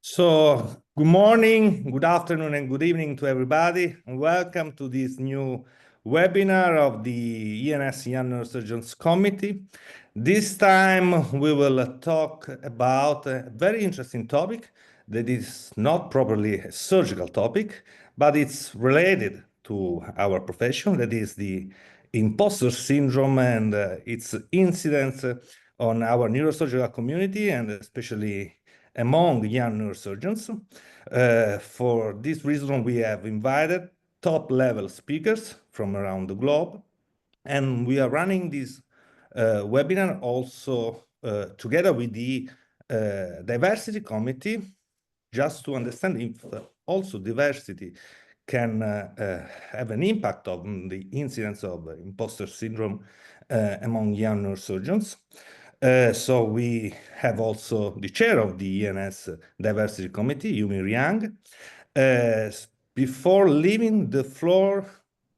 So, good morning, good afternoon, and good evening to everybody, and welcome to this new webinar of the EANS Young Neurosurgeons Committee. This time we will talk about a very interesting topic that is not probably a surgical topic, but it's related to our profession, that is the imposter syndrome and its incidence on our neurosurgical community, and especially among young neurosurgeons. For this reason, we have invited top-level speakers from around the globe, and we are running this webinar also together with the Diversity Committee, just to understand if also diversity can have an impact on the incidence of imposter syndrome among young neurosurgeons. So we have also the chair of the EANS Diversity Committee, Yumi Ryang. Before leaving the floor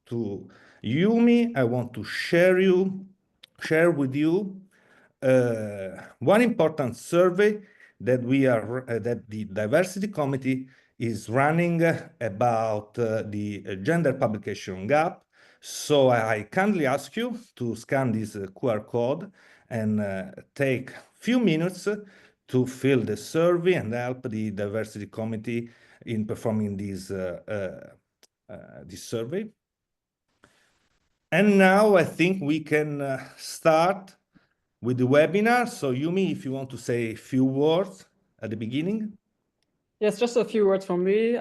to Yumi, I want to share with you one important survey that that the Diversity Committee is running about the gender publication gap. So I kindly ask you to scan this QR code and take a few minutes to fill the survey and help the Diversity Committee in performing this survey. And now I think we can start with the webinar. So Yumi, if you want to say a few words at the beginning. Yes, just a few words from me.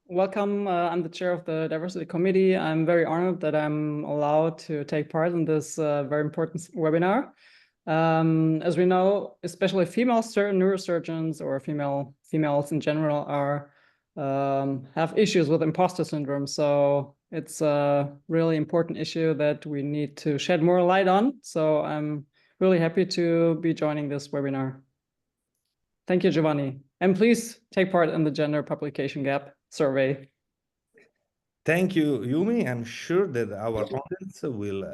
Welcome. I'm the chair of the Diversity Committee. I'm very honored that I'm allowed to take part in this very important webinar. As we know, especially female neurosurgeons or females in general have issues with imposter syndrome. So it's a really important issue that we need to shed more light on. So I'm really happy to be joining this webinar. Thank you, Giovanni. And please take part in the gender publication gap survey. Thank you, Yumi. I'm sure that our audience will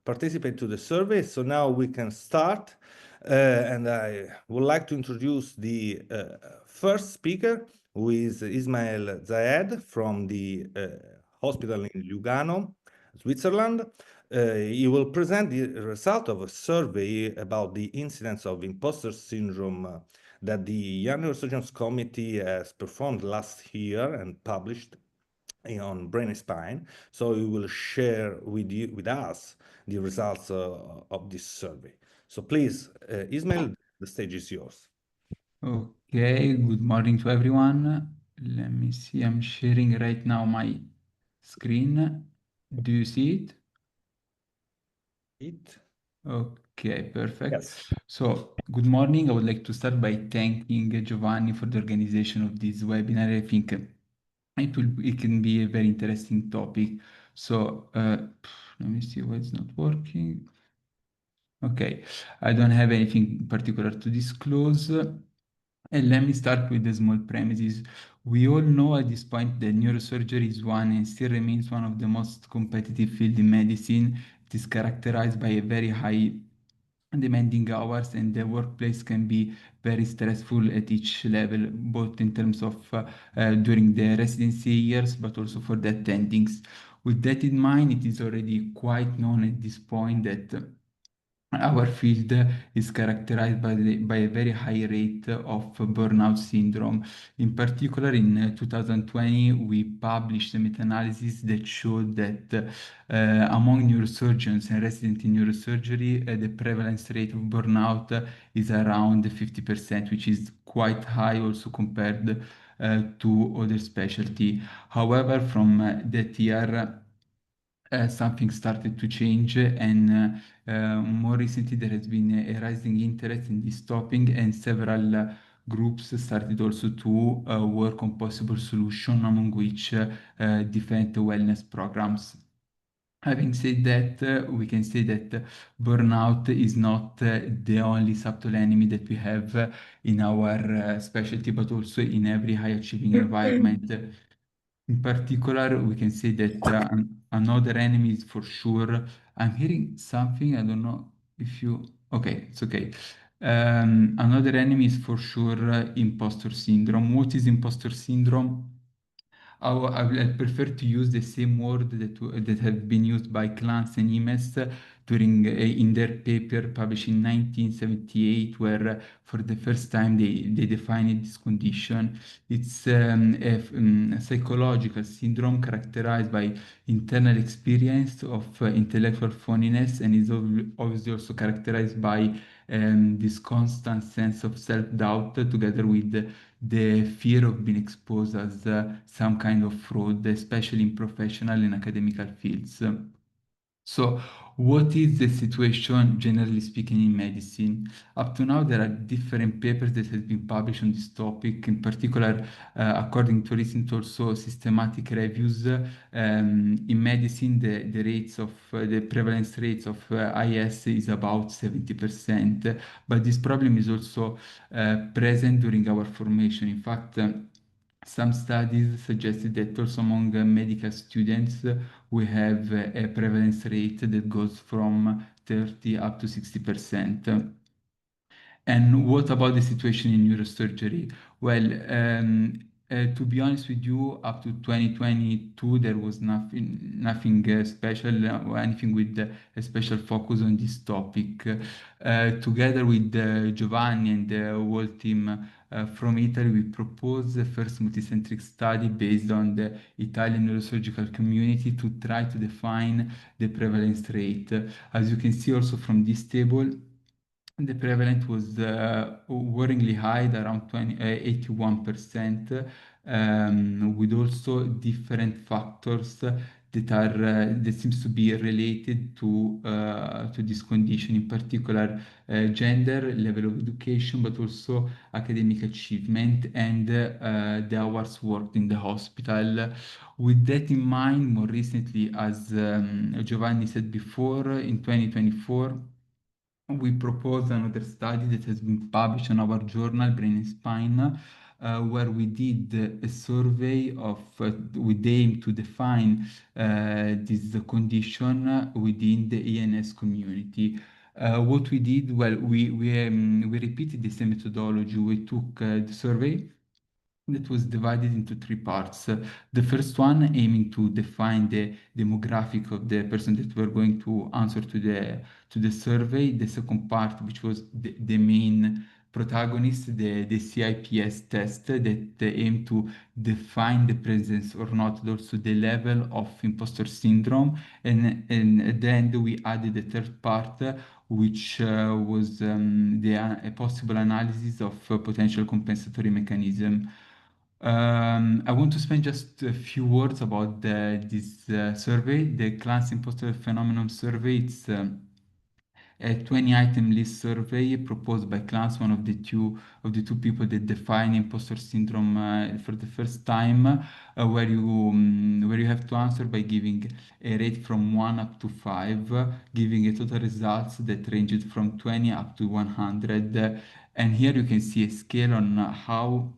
participate to the survey. So now we can start. And I would like to introduce the first speaker, who is Ismail Zayed from the hospital in Lugano, Switzerland. He will present the result of a survey about the incidence of imposter syndrome that the Young Neurosurgeons Committee has performed last year and published on brain and spine. So we will share with us the results of this survey. So please, Ismail, the stage is yours. Okay, good morning to everyone. Let me see, I'm sharing right now my screen. Do you see it? Okay, perfect. Yes. So, good morning. I would like to start by thanking Giovanni for the organization of this webinar. I think it can be a very interesting topic. So, let me see why it's not working. Okay, I don't have anything particular to disclose. And let me start with the small premises. We all know at this point that neurosurgery is one and still remains one of the most competitive fields in medicine. It is characterized by a very high demanding hours, and the workplace can be very stressful at each level, both in terms of during the residency years, but also for the attendings. With that in mind, it is already quite known at this point that our field is characterized by a very high rate of burnout syndrome. In particular, in 2020, we published a meta-analysis that showed that among neurosurgeons and residents in neurosurgery, the prevalence rate of burnout is around 50%, which is quite high also compared to other specialty. However, from that year, something started to change, and more recently there has been a rising interest in this topic, and several groups started also to work on possible solutions, among which different wellness programs. Having said that, we can say that burnout is not the only subtle enemy that we have in our specialty, but also in every high achieving environment. In particular, we can say that another enemy is for sure. I'm hearing something. I don't know if you. Okay, it's okay. Another enemy is for sure imposter syndrome. What is imposter syndrome? I prefer to use the same word that have been used by Clance and EMS during in their paper published in 1978, where for the first time they defined this condition. It's a psychological syndrome characterized by internal experience of intellectual phoniness, and is obviously also characterized by this constant sense of self-doubt together with the fear of being exposed as some kind of fraud, especially in professional and academical fields. So, what is the situation, generally speaking, in medicine? Up to now, there are different papers that have been published on this topic. In particular, according to recent also systematic reviews, in medicine, the rates of the prevalence rates of IS is about 70%. But this problem is also present during our formation. In fact, some studies suggested that also among medical students, we have a prevalence rate that goes from 30 up to 60%. And what about the situation in neurosurgery? Well, to be honest with you, up to 2022, there was nothing special, or anything with a special focus on this topic. Together with Giovanni and the whole team from Italy, we proposed the first multicentric study based on the Italian neurosurgical community to try to define the prevalence rate. As you can see also from this table, the prevalence was worryingly high, at around 81%, with also different factors that are that seems to be related to this condition, in particular gender, level of education, but also academic achievement and the hours worked in the hospital. With that in mind, more recently, as Giovanni said before, in 2024, we proposed another study that has been published in our journal, Brain and Spine, where we did a survey of, with aim to define this condition within the EANS community. What we did, well, we repeated the same methodology. We took the survey that was divided into three parts. The first one aiming to define the demographic of the person that were going to answer to the survey. The second part, which was the main protagonist, the CIPS test that aimed to define the presence or not, and also the level of imposter syndrome. And at the end, we added the third part, which was a possible analysis of potential compensatory mechanism. I want to spend just a few words about this survey, the Class Imposter Phenomenon Survey. It's a 20-item list survey proposed by Class, one of the two people that define imposter syndrome for the first time, where you have to answer by giving a rate from 1 up to 5, giving a total results that ranged from 20 up to 100. And here you can see a scale on how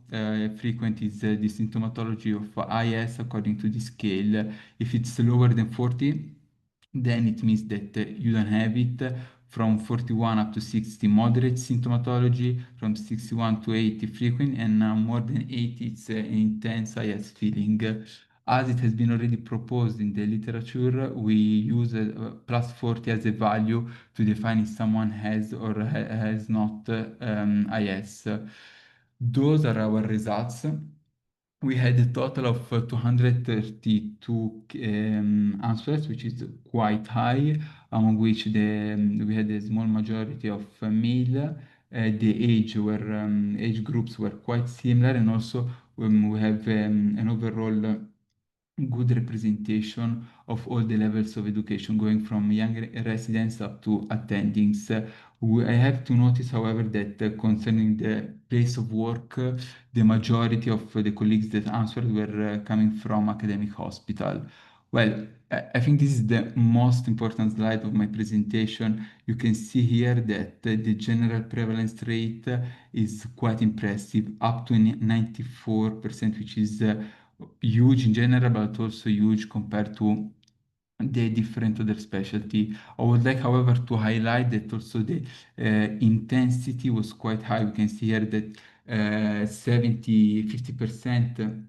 frequent is the symptomatology of IS according to the scale. If it's lower than 40, then it means that you don't have it. From 41 up to 60, moderate symptomatology. From 61 to 80, frequent. And now more than 80, it's an intense IS feeling. As it has been already proposed in the literature, we use plus 40 as a value to define if someone has or has not IS. Those are our results. We had a total of 232 answers, which is quite high, among which we had a small majority of male. The age groups were quite similar, and also we have an overall good representation of all the levels of education, going from young residents up to attendings. I have to notice, however, that concerning the place of work, the majority of the colleagues that answered were coming from academic hospital. Well, I think this is the most important slide of my presentation. You can see here that the general prevalence rate is quite impressive, up to 94%, which is huge in general, but also huge compared to the different other specialty. I would like, however, to highlight that also the intensity was quite high. We can see here that 50%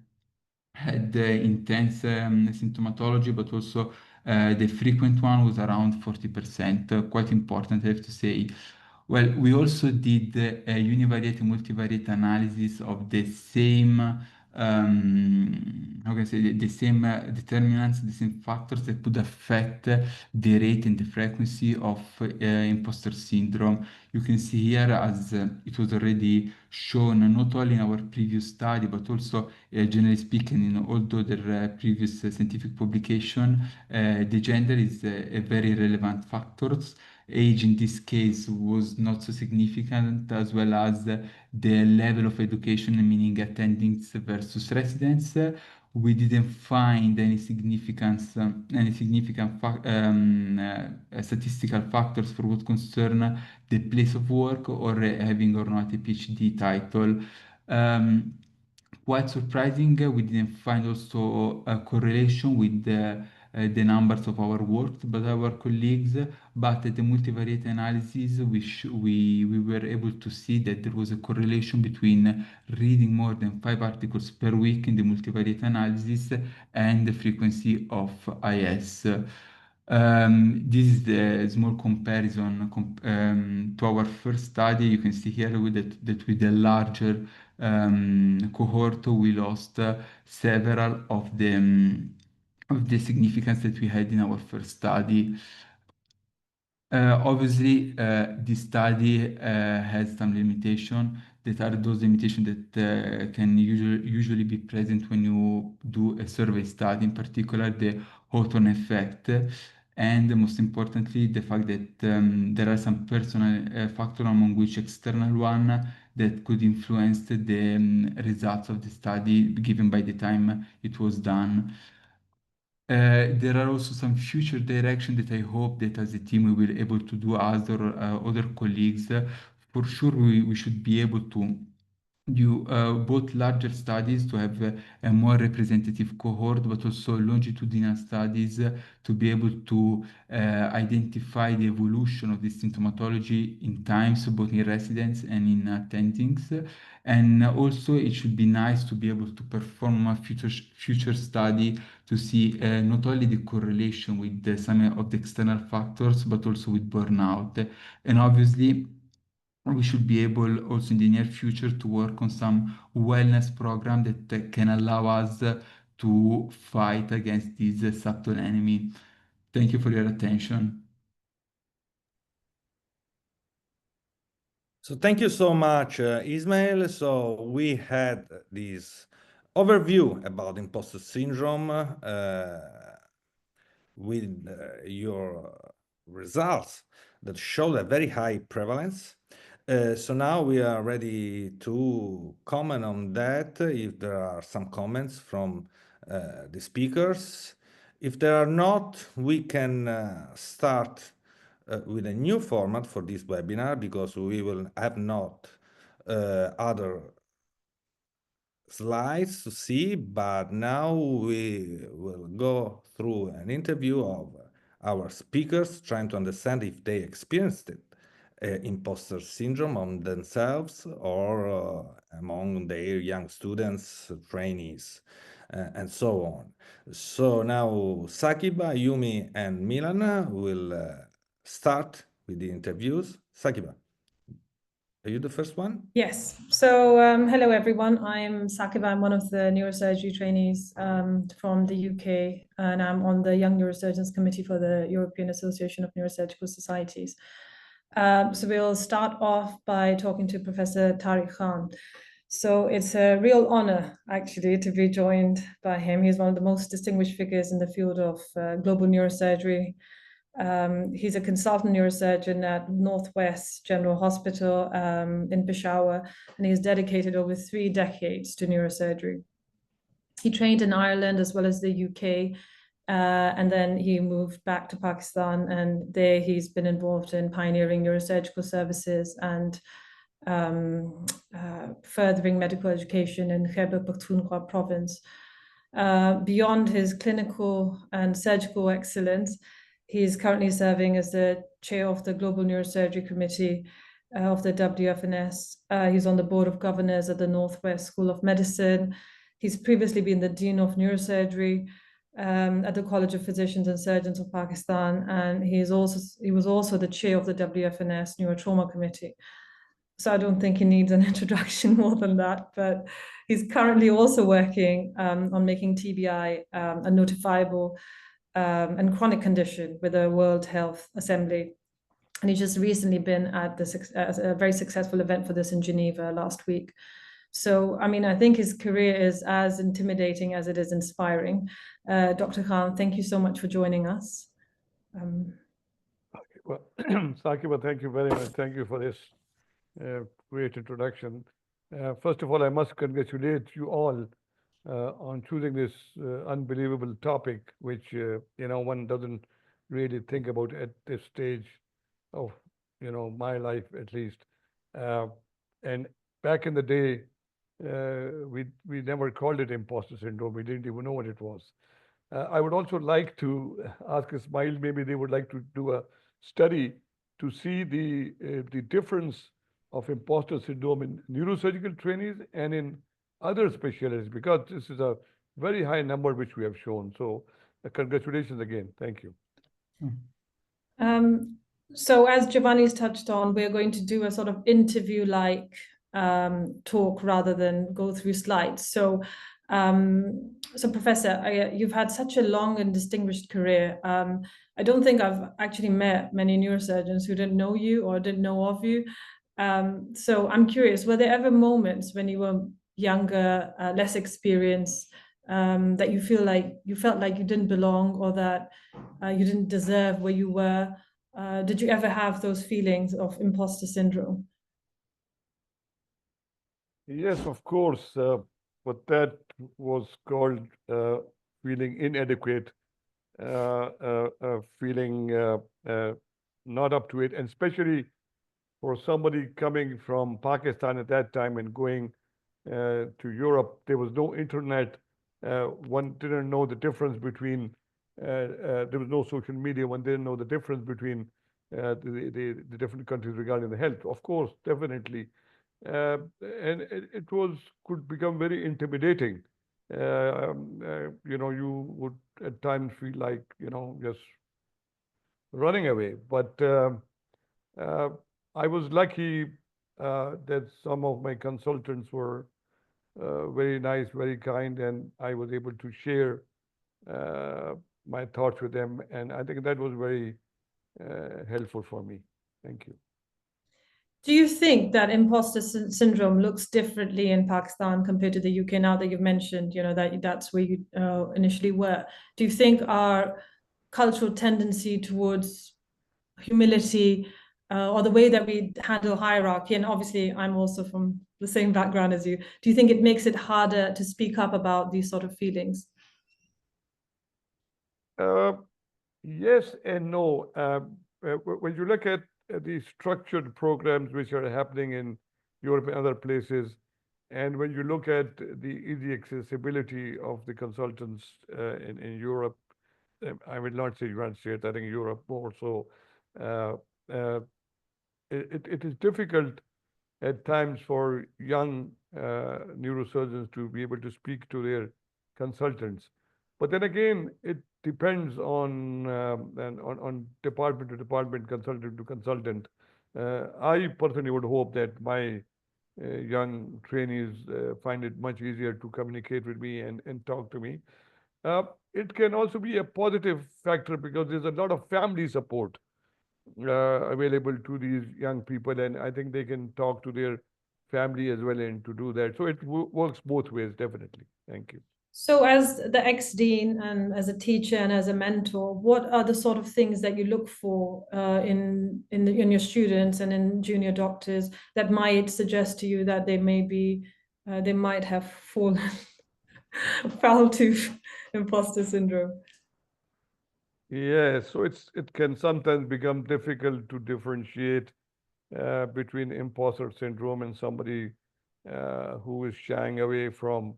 had intense symptomatology, but also the frequent one was around 40%, quite important, I have to say. Well, we also did a univariate and multivariate analysis of the same, how can I say, the same determinants, the same factors that could affect the rate and the frequency of imposter syndrome. You can see here, as it was already shown not only in our previous study, but also generally speaking in all the other previous scientific publication, the gender is a very relevant factor. Age in this case was not so significant, as well as the level of education, meaning attendings versus residence. We didn't find any significant statistical factors for what concern the place of work or having or not a PhD title. Quite surprising, we didn't find also a correlation with the numbers of our work, but our colleagues. But at the multivariate analysis, we were able to see that there was a correlation between reading more than 5 articles per week in the multivariate analysis and the frequency of IS. This is the small comparison to our first study. You can see here that with the larger cohort, we lost several of the significance that we had in our first study. Obviously, this study has some limitation that are those limitations that can usually be present when you do a survey study, in particular the Hawthorne effect, and most importantly, the fact that there are some personal factors, among which external one, that could influence the results of the study given by the time it was done. There are also some future direction that I hope that as a team we will able to do as other colleagues. For sure, we should be able to do both larger studies to have a more representative cohort, but also longitudinal studies to be able to identify the evolution of this symptomatology in times, both in residents and in attendings. And also, it should be nice to be able to perform a future study to see not only the correlation with some of the external factors, but also with burnout. And obviously, we should be able also in the near future to work on some wellness program that can allow us to fight against this subtle enemy. Thank you for your attention. So thank you so much, Ismail. So we had this overview about imposter syndrome with your results that showed a very high prevalence. So now we are ready to comment on that, if there are some comments from the speakers. If there are not, we can start with a new format for this webinar, because we will have not other slides to see, but now we will go through an interview of our speakers, trying to understand if they experienced it, imposter syndrome on themselves or among their young students, trainees, and so on. So now Sakiba, Yumi, and Milan will start with the interviews. Sakiba, are you the first one? Yes. So hello, everyone. I'm Sakiba. I'm one of the neurosurgery trainees from the UK, and I'm on the Young Neurosurgeons Committee for the European Association of Neurosurgical Societies. So we'll start off by talking to Professor Tariq Khan. So it's a real honor, actually, to be joined by him. He's one of the most distinguished figures in the field of global neurosurgery. He's a consultant neurosurgeon at Northwest General Hospital in Peshawar, and he's dedicated over 3 decades to neurosurgery. He trained in Ireland as well as the UK, and then he moved back to Pakistan, and there he's been involved in pioneering neurosurgical services and furthering medical education in Khyber Pakhtunkhwa province. Beyond his clinical and surgical excellence, he is currently serving as the chair of the Global Neurosurgery Committee of the WFNS. He's on the board of governors at the Northwest School of Medicine. He's previously been the dean of neurosurgery at the College of Physicians and Surgeons of Pakistan, and he was also the chair of the WFNS Neurotrauma Committee. So I don't think he needs an introduction more than that, but he's currently also working on making TBI a notifiable and chronic condition with the World Health Assembly. And he's just recently been at a very successful event for this in Geneva last week. So, I mean, I think his career is as intimidating as it is inspiring. Dr. Khan, thank you so much for joining us. Well, Sakiba, thank you very much. Thank you for this great introduction. First of all, I must congratulate you all on choosing this unbelievable topic, which one doesn't really think about at this stage of my life, at least. And back in the day, we never called it imposter syndrome. We didn't even know what it was. I would also like to ask Ismail, maybe they would like to do a study to see the difference of imposter syndrome in neurosurgical trainees and in other specialties, because this is a very high number which we have shown. So congratulations again. Thank you. So as Giovanni's touched on, we're going to do a sort of interview-like talk rather than go through slides. So, Professor, you've had such a long and distinguished career. I don't think I've actually met many neurosurgeons who didn't know you or didn't know of you. So I'm curious, were there ever moments when you were younger, less experienced, that you felt like you didn't belong or that you didn't deserve where you were? Did you ever have those feelings of imposter syndrome? Yes, of course. But that was called feeling inadequate, feeling not up to it, and especially for somebody coming from Pakistan at that time and going to Europe. There was no internet. One didn't know the difference between, there was no social media. One didn't know the difference between the different countries regarding the health. Of course, definitely. And it could become very intimidating. You would at times feel like, just running away. But I was lucky that some of my consultants were very nice, very kind, and I was able to share my thoughts with them. And I think that was very helpful for me. Thank you. Do you think that imposter syndrome looks differently in Pakistan compared to the UK now that you've mentioned, that's where you initially were? Do you think our cultural tendency towards humility or the way that we handle hierarchy, and obviously I'm also from the same background as you, do you think it makes it harder to speak up about these sort of feelings? Yes and no. When you look at the structured programs which are happening in Europe and other places, and when you look at the easy accessibility of the consultants in Europe, I will not say United States, I think Europe more so, it is difficult at times for young neurosurgeons to be able to speak to their consultants. But then again, it depends on department to department, consultant to consultant. I personally would hope that my young trainees find it much easier to communicate with me and talk to me. It can also be a positive factor because there's a lot of family support available to these young people, and I think they can talk to their family as well and to do that. So it works both ways, definitely. Thank you. So as the ex-dean and as a teacher and as a mentor, what are the sort of things that you look for in your students and in junior doctors that might suggest to you that they might have fallen foul to imposter syndrome? Yeah, so it can sometimes become difficult to differentiate between imposter syndrome and somebody who is shying away from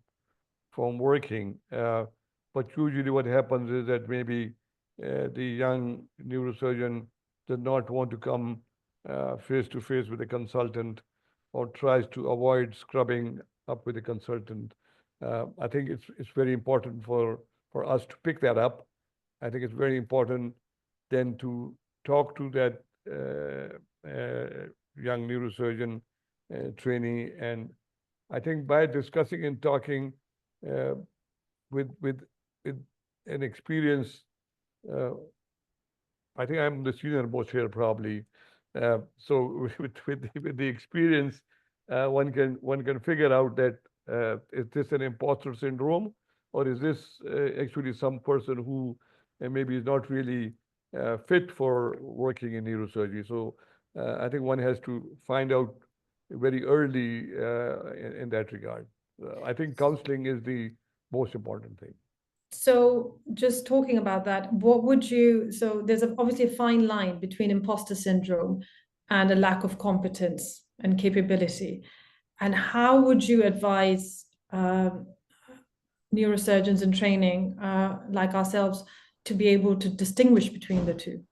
from working. But usually what happens is that maybe the young neurosurgeon does not want to come face to face with a consultant or tries to avoid scrubbing up with a consultant. I think it's very important for us to pick that up. I think it's very important then to talk to that young neurosurgeon trainee. And I think by discussing and talking with an experience, I think I'm the senior most here probably. So with the experience, one can figure out that is this an imposter syndrome, or is this actually some person who maybe is not really fit for working in neurosurgery. So I think one has to find out very early in that regard. I think counseling is the most important thing. So just talking about that, so there's obviously a fine line between imposter syndrome and a lack of competence and capability. And how would you advise neurosurgeons in training like ourselves to be able to distinguish between the two?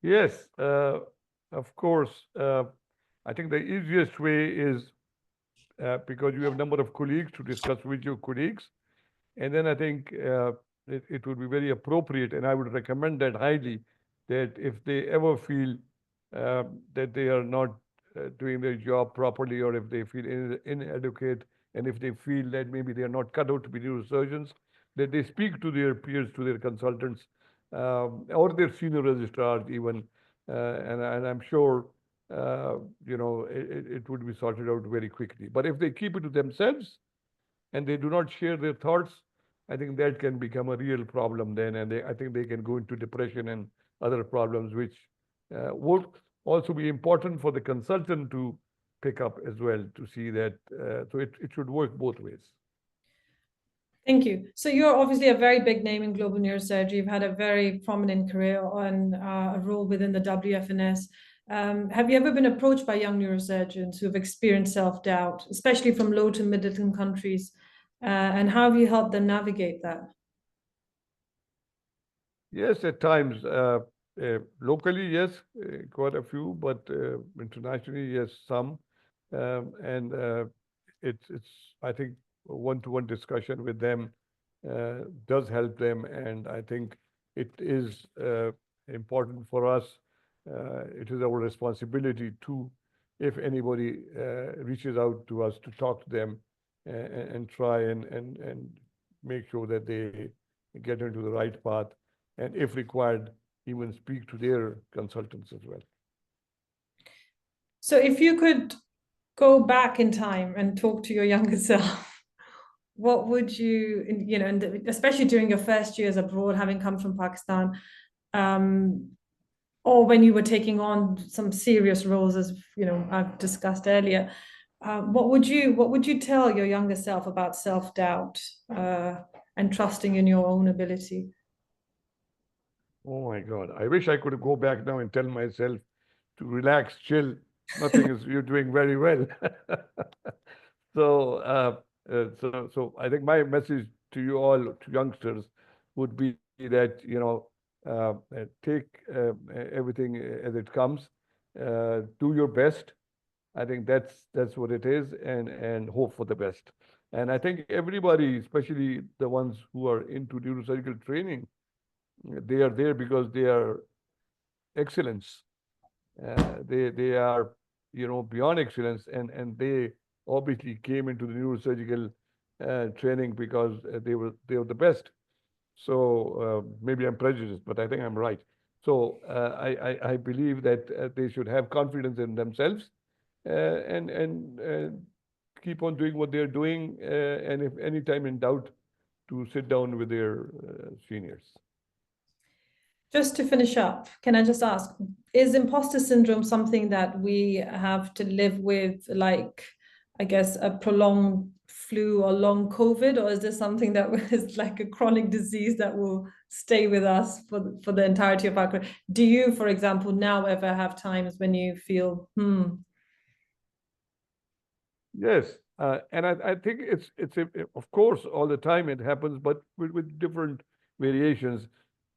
Yes, of course. I think the easiest way is because you have a number of colleagues to discuss with your colleagues. And then I think it would be very appropriate, and I would recommend that highly, that if they ever feel that they are not doing their job properly, or if they feel inadequate, and if they feel that maybe they are not cut out to be neurosurgeons, that they speak to their peers, to their consultants, or their senior registrars even, and I'm sure it would be sorted out very quickly. But if they keep it to themselves and they do not share their thoughts, I think that can become a real problem then, and I think they can go into depression and other problems, which would also be important for the consultant to pick up as well, to see that, so it should work both ways. Thank you. So you're obviously a very big name in global neurosurgery. You've had a very prominent career on a role within the WFNS. Have you ever been approached by young neurosurgeons who have experienced self-doubt, especially from low to middle-income countries? And how have you helped them navigate that? Yes, at times. Locally, yes, quite a few, but internationally, yes, some. And it's I think one-to-one discussion with them does help them, and I think it is important for us. It is our responsibility to, if anybody reaches out to us, to talk to them and try and make sure that they get into the right path, and if required, even speak to their consultants as well. So if you could go back in time and talk to your younger self, what would you, and especially during your first years abroad, having come from Pakistan, or when you were taking on some serious roles, as I've discussed earlier, what would you tell your younger self about self-doubt and trusting in your own ability? Oh my God! I wish I could go back now and tell myself to relax, chill. Nothing is. You're doing very well. So, so I think my message to you all, to youngsters, would be that take everything as it comes. Do your best. I think that's what it is, and hope for the best. And I think everybody, especially the ones who are into neurosurgical training, they are there because they are excellence. They are beyond excellence, and they obviously came into the neurosurgical training because they were the best. So maybe I'm prejudiced, but I think I'm right. So I believe that they should have confidence in themselves and keep on doing what they're doing, and if any time in doubt, to sit down with their seniors. Just to finish up, can I just ask, is imposter syndrome something that we have to live with, like, I guess, a prolonged flu or long COVID, or is this something that is like a chronic disease that will stay with us for the entirety of our career? Do you, for example, now ever have times when you feel, Yes, and I think of course all the time it happens, but with different variations.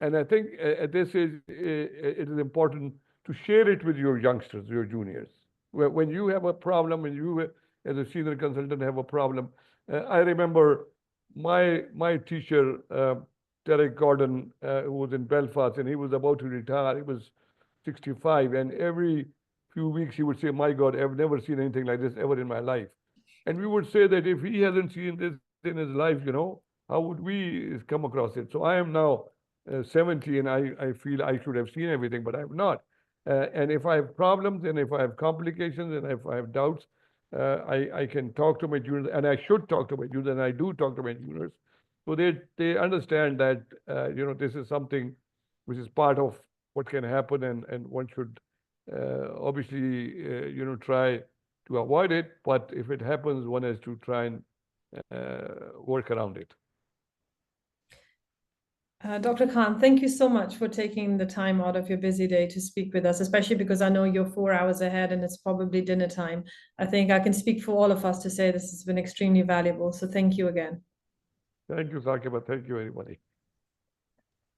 And I think at this age it is important to share it with your youngsters, your juniors. When you have a problem, when you as a senior consultant have a problem, I remember my teacher Tariq Khan, who was in Belfast, and he was about to retire. He was 65, and every few weeks he would say, "My God, I've never seen anything like this ever in my life." And we would say that if he hasn't seen this in his life, how would we come across it? So I am now 70, and I feel I should have seen everything, but I have not. And if I have problems, and if I have complications, and if I have doubts, I can talk to my juniors, and I should talk to my juniors, and I do talk to my juniors. So they understand that this is something which is part of what can happen, and one should obviously try to avoid it. But if it happens, one has to try and work around it. Dr. Khan, thank you so much for taking the time out of your busy day to speak with us, especially because I know you're 4 hours ahead and it's probably dinner time. I think I can speak for all of us to say this has been extremely valuable. So thank you again. Thank you, Sakiba. Thank you, everybody.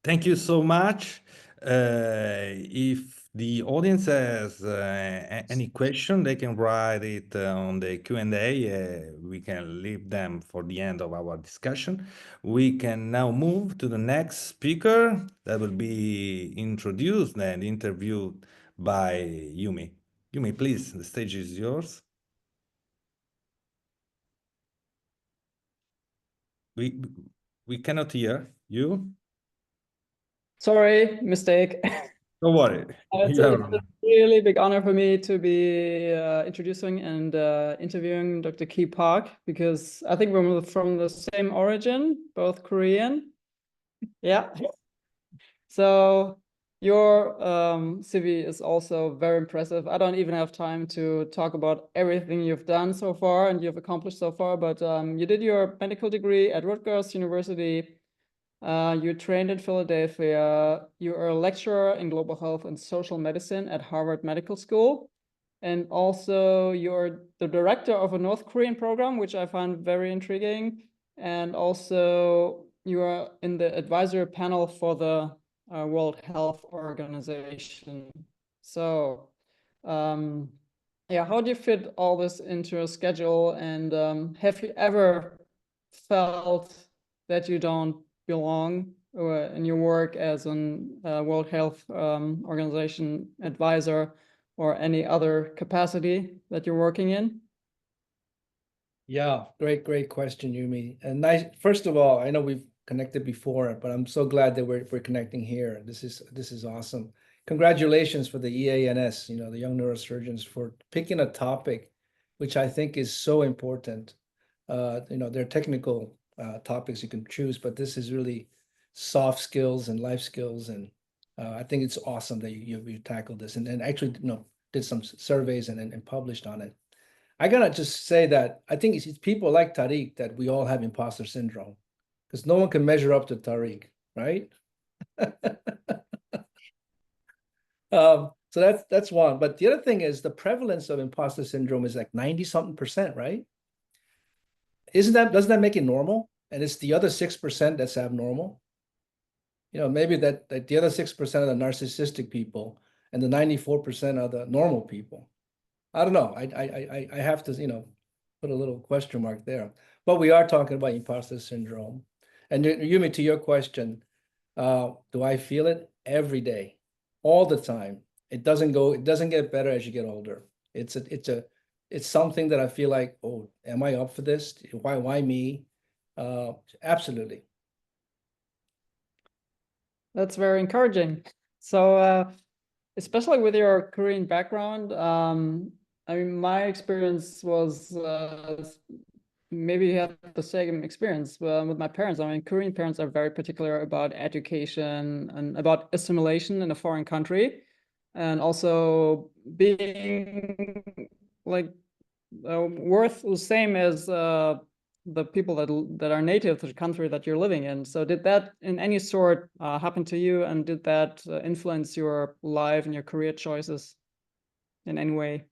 Thank you so much. If the audience has any question, they can write it on the Q&A. We can leave them for the end of our discussion. We can now move to the next speaker that will be introduced and interviewed by Yumi. Yumi, please, the stage is yours. We cannot hear you. Sorry, mistake. Don't worry. It's a really big honor for me to be introducing and interviewing Dr. Kee Park, because I think we're from the same origin, both Korean. Yeah. So your CV is also very impressive. I don't even have time to talk about everything you've done so far and you've accomplished so far, but you did your medical degree at Rutgers University. You trained in Philadelphia. You are a lecturer in global health and social medicine at Harvard Medical School. And also you're the director of a North Korean program, which I find very intriguing. And also you are in the advisory panel for the World Health Organization. So yeah, how do you fit all this into a schedule? And have you ever felt that you don't belong in your work as an World Health Organization advisor or any other capacity that you're working in? Yeah, great question, Yumi. And nice. First of all, I know we've connected before, but I'm so glad that we're connecting here. This is awesome. Congratulations for the EANS, the young neurosurgeons, for picking a topic which I think is so important. There are technical topics you can choose, but this is really soft skills and life skills, and I think it's awesome that you tackled this and actually did some surveys and published on it. I gotta just say that I think it's people like Tariq that we all have imposter syndrome, because no one can measure up to Tariq, right? So that's one. But the other thing is the prevalence of imposter syndrome is like 90-something%, right? Doesn't that make it normal? And it's the other 6% that's abnormal. Maybe that the other 6% are the narcissistic people and the 94% are the normal people. I don't know. I have to, put a little question mark there. But we are talking about imposter syndrome. And Yumi, to your question, do I feel it? Every day, all the time. It doesn't get better as you get older. It's something that I feel like, oh, am I up for this? Why me? Absolutely. That's very encouraging. So especially with your Korean background, I mean, my experience was maybe you have the same experience with my parents. I mean, Korean parents are very particular about education and about assimilation in a foreign country, and also being like worth the same as the people that are native to the country that you're living in. So did that in any sort happen to you, and did that influence your life and your career choices in any way?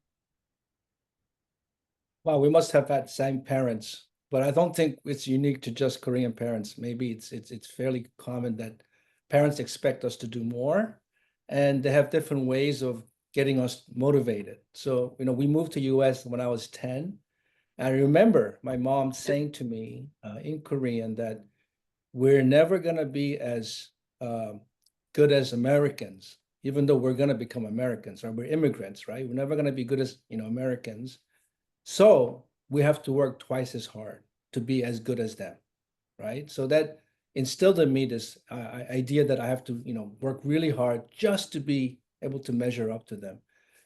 Wow, we must have had same parents, but I don't think it's unique to just Korean parents. Maybe it's fairly common that parents expect us to do more, and they have different ways of getting us motivated. So, we moved to US when I was 10. And I remember my mom saying to me in Korean that we're never going to be as good as Americans, even though we're going to become Americans, or we're immigrants, right? We're never going to be good as, Americans. So we have to work twice as hard to be as good as them, right? So that instilled in me this idea that I have to, work really hard just to be able to measure up to them.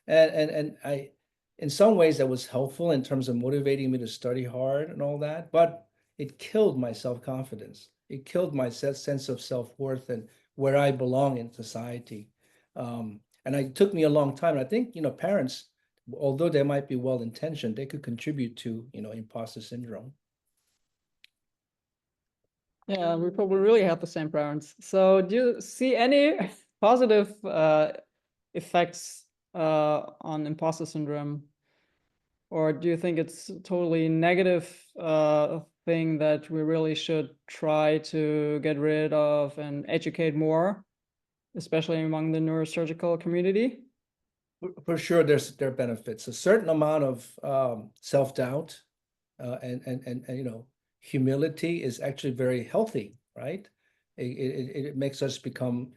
And I, in some ways, that was helpful in terms of motivating me to study hard and all that, but it killed my self-confidence. It killed my sense of self-worth and where I belong in society. And it took me a long time. And I think, parents, although they might be well-intentioned, they could contribute to, imposter syndrome. Yeah, we probably really have the same parents. So do you see any positive effects on imposter syndrome? Or do you think it's a totally negative thing that we really should try to get rid of and educate more, especially among the neurosurgical community? For sure, there are benefits. A certain amount of self-doubt and humility is actually very healthy, right? It makes us become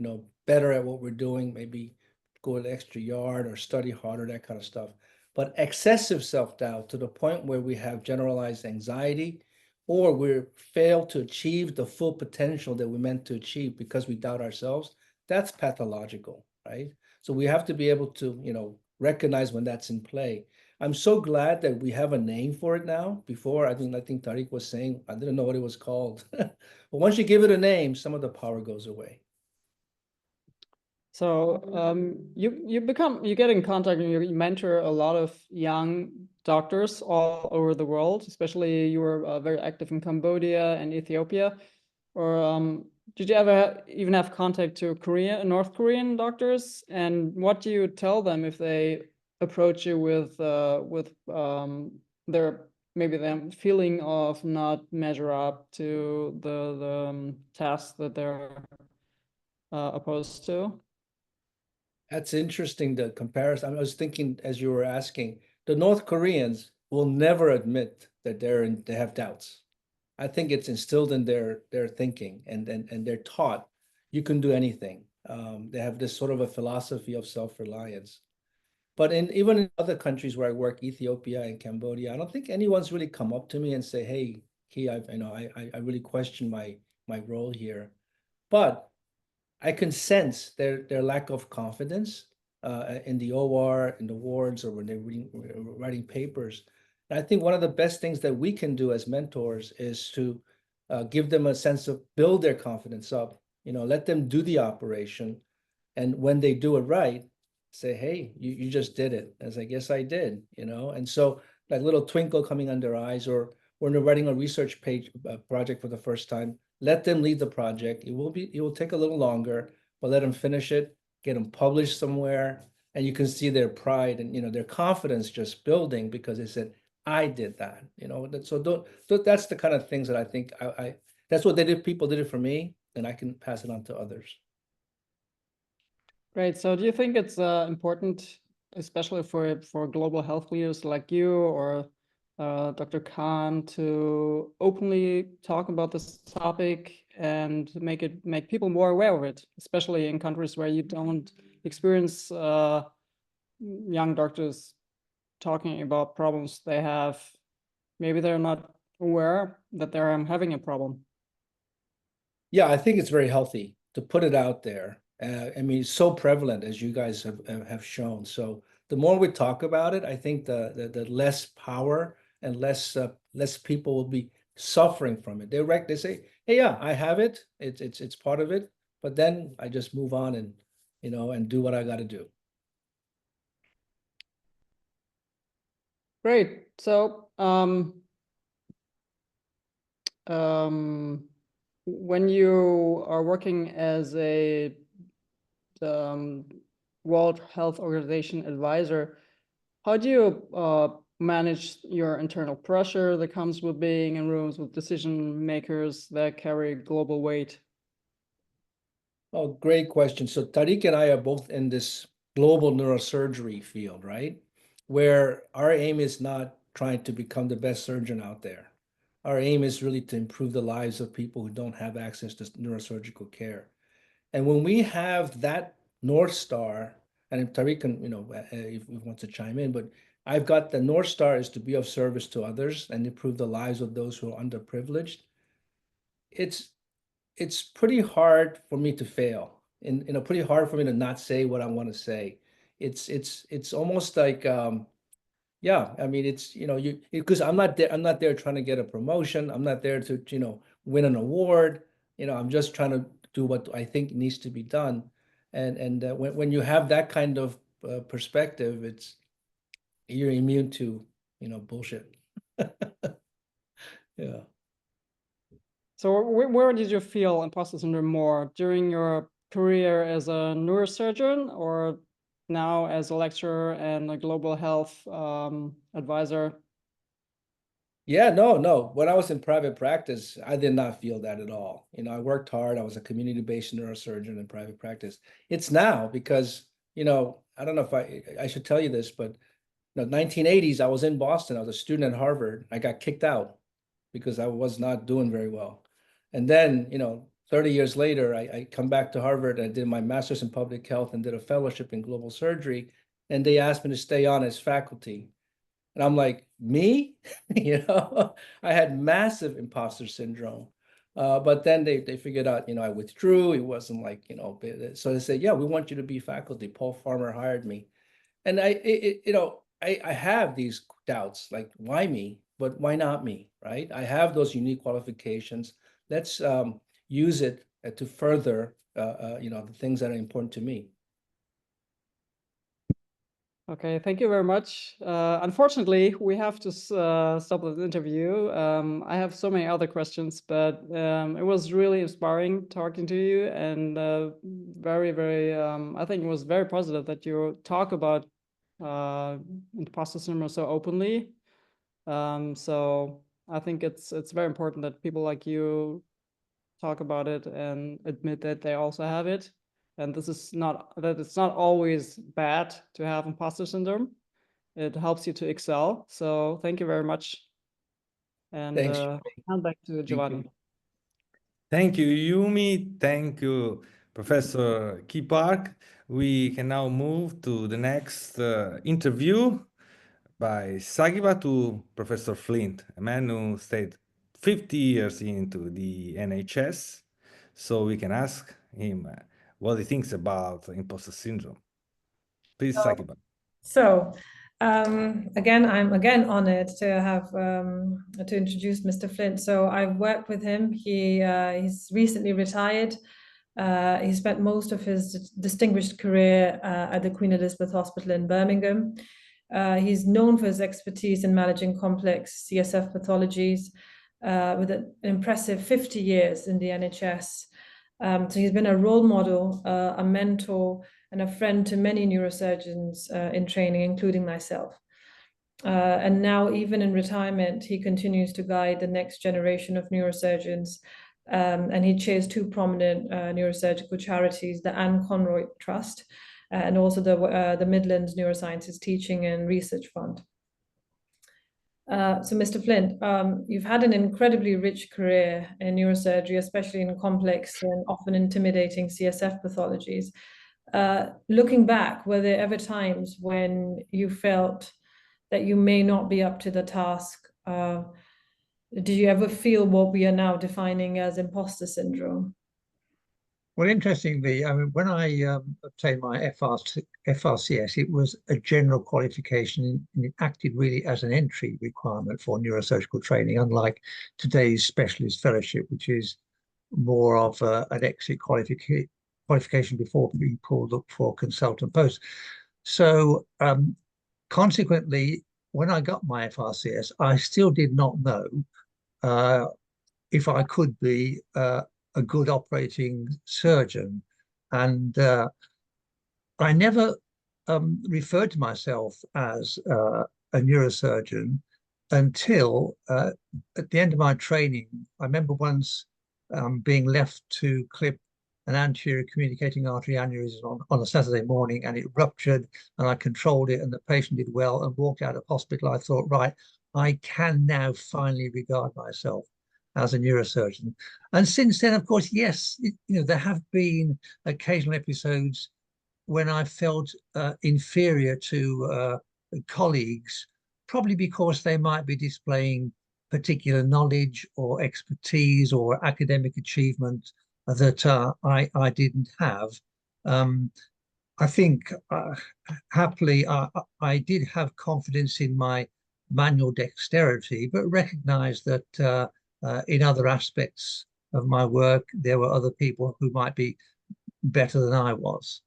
better at what we're doing, maybe go an extra yard or study harder, that kind of stuff. But excessive self-doubt to the point where we have generalized anxiety, or we fail to achieve the full potential that we meant to achieve because we doubt ourselves, that's pathological, right? So we have to be able to recognize when that's in play. I'm so glad that we have a name for it now. Before, I think Tariq was saying, I didn't know what it was called. But once you give it a name, some of the power goes away. So you get in contact and you mentor a lot of young doctors all over the world, especially you were very active in Cambodia and Ethiopia. Or did you ever even have contact to North Korean doctors? And what do you tell them if they approach you with their feeling of not measure up to the tasks that they're opposed to? That's interesting, the comparison. I was thinking as you were asking, the North Koreans will never admit that they have doubts. I think it's instilled in their thinking, and they're taught you can do anything. They have this sort of a philosophy of self-reliance. But even in other countries where I work, Ethiopia and Cambodia, I don't think anyone's really come up to me and say, "Hey, Kee, I really question my role here." But I can sense their lack of confidence in the OR, in the wards, or when they're writing papers. And I think one of the best things that we can do as mentors is to give them a sense of build their confidence up, let them do the operation. And when they do it right, say, "Hey, you just did it." I was like, "Yes, I did," And so like little twinkle coming on their eyes, or when they're writing a research project for the first time, let them lead the project. It will take a little longer, but let them finish it, get them published somewhere, and you can see their pride and their confidence just building because they said, "I did that." So that's the kind of things that I think that's what they did. People did it for me, and I can pass it on to others. Great. So do you think it's important, especially for global health leaders like you or Dr. Khan, to openly talk about this topic and make people more aware of it, especially in countries where you don't experience young doctors talking about problems they have? Maybe they're not aware that they're having a problem. Yeah, I think it's very healthy to put it out there. I mean, it's so prevalent as you guys have shown. So the more we talk about it, I think the less power and less people will be suffering from it. They say, "Hey, yeah, I have it. It's part of it." But then I just move on and and do what I got to do. Great. So when you are working as a World Health Organization advisor, how do you manage your internal pressure that comes with being in rooms with decision makers that carry global weight? Oh, great question. So Tariq and I are both in this global neurosurgery field, right? Where our aim is not trying to become the best surgeon out there. Our aim is really to improve the lives of people who don't have access to neurosurgical care. And when we have that North Star, and if Tariq can, if he wants to chime in, but I've got the North Star is to be of service to others and improve the lives of those who are underprivileged. It's pretty hard for me to fail, and pretty hard for me to not say what I want to say. It's almost like yeah, I mean it's because I'm not there trying to get a promotion. I'm not there to win an award. I'm just trying to do what I think needs to be done. And when you have that kind of perspective, you're immune to bullshit. Yeah. So where did you feel imposter syndrome more? During your career as a neurosurgeon or now as a lecturer and a global health advisor? Yeah, no. When I was in private practice, I did not feel that at all. I worked hard. I was a community-based neurosurgeon in private practice. It's now because, I don't know if I should tell you this, but 1980s, I was in Boston. I was a student at Harvard. I got kicked out because I was not doing very well. And then, 30 years later, I come back to Harvard and I did my master's in public health and did a fellowship in global surgery. And they asked me to stay on as faculty. And I'm like, me? I had massive imposter syndrome. But then they figured out, I withdrew. It wasn't like, so they said, yeah, we want you to be faculty. Paul Farmer hired me. And I have these doubts, like, why me? But why not me, right? I have those unique qualifications. Let's use it to further, the things that are important to me. Okay, thank you very much. Unfortunately, we have to stop the interview. I have so many other questions, but it was really inspiring talking to you, and very, very, I think it was very positive that you talk about imposter syndrome so openly. So I think it's very important that people like you talk about it and admit that they also have it. And it's not always bad to have imposter syndrome. It helps you to excel. So thank you very much. And Thanks. hand back to Giovanni. Thank you, Yumi. Thank you, Professor Kee Park. We can now move to the next interview by Sagiba to Professor Flint, a man who stayed 50 years into the NHS. So we can ask him what he thinks about imposter syndrome. Please, Sagiba. So, again, I'm honored to have to introduce Mr. Flint. So I've worked with him. He's recently retired. He spent most of his distinguished career at the Queen Elizabeth Hospital in Birmingham. He's known for his expertise in managing complex CSF pathologies with an impressive 50 years in the NHS. So he's been a role model, a mentor, and a friend to many neurosurgeons in training, including myself. And now, even in retirement, he continues to guide the next generation of neurosurgeons. And he chairs two prominent neurosurgical charities, the Anne Conroy Trust and also the Midlands Neurosciences Teaching and Research Fund. So Mr. Flint, you've had an incredibly rich career in neurosurgery, especially in complex and often intimidating CSF pathologies. Looking back, were there ever times when you felt that you may not be up to the task? Did you ever feel what we are now defining as imposter syndrome? Well, interestingly, I mean, when I obtained my FRCS, it was a general qualification and it acted really as an entry requirement for neurosurgical training, unlike today's specialist fellowship, which is more of an exit qualification before people look for consultant posts. So consequently, when I got my FRCS, I still did not know if I could be a good operating surgeon. And I never referred to myself as a neurosurgeon until at the end of my training. I remember once being left to clip an anterior communicating artery aneurysm on a Saturday morning, and it ruptured, and I controlled it, and the patient did well and walked out of hospital. I thought, right, I can now finally regard myself as a neurosurgeon. And since then, of course, yes, there have been occasional episodes when I felt inferior to colleagues, probably because they might be displaying particular knowledge or expertise or academic achievement that I didn't have. I think happily I did have confidence in my manual dexterity, but recognized that in other aspects of my work, there were other people who might be better than I was.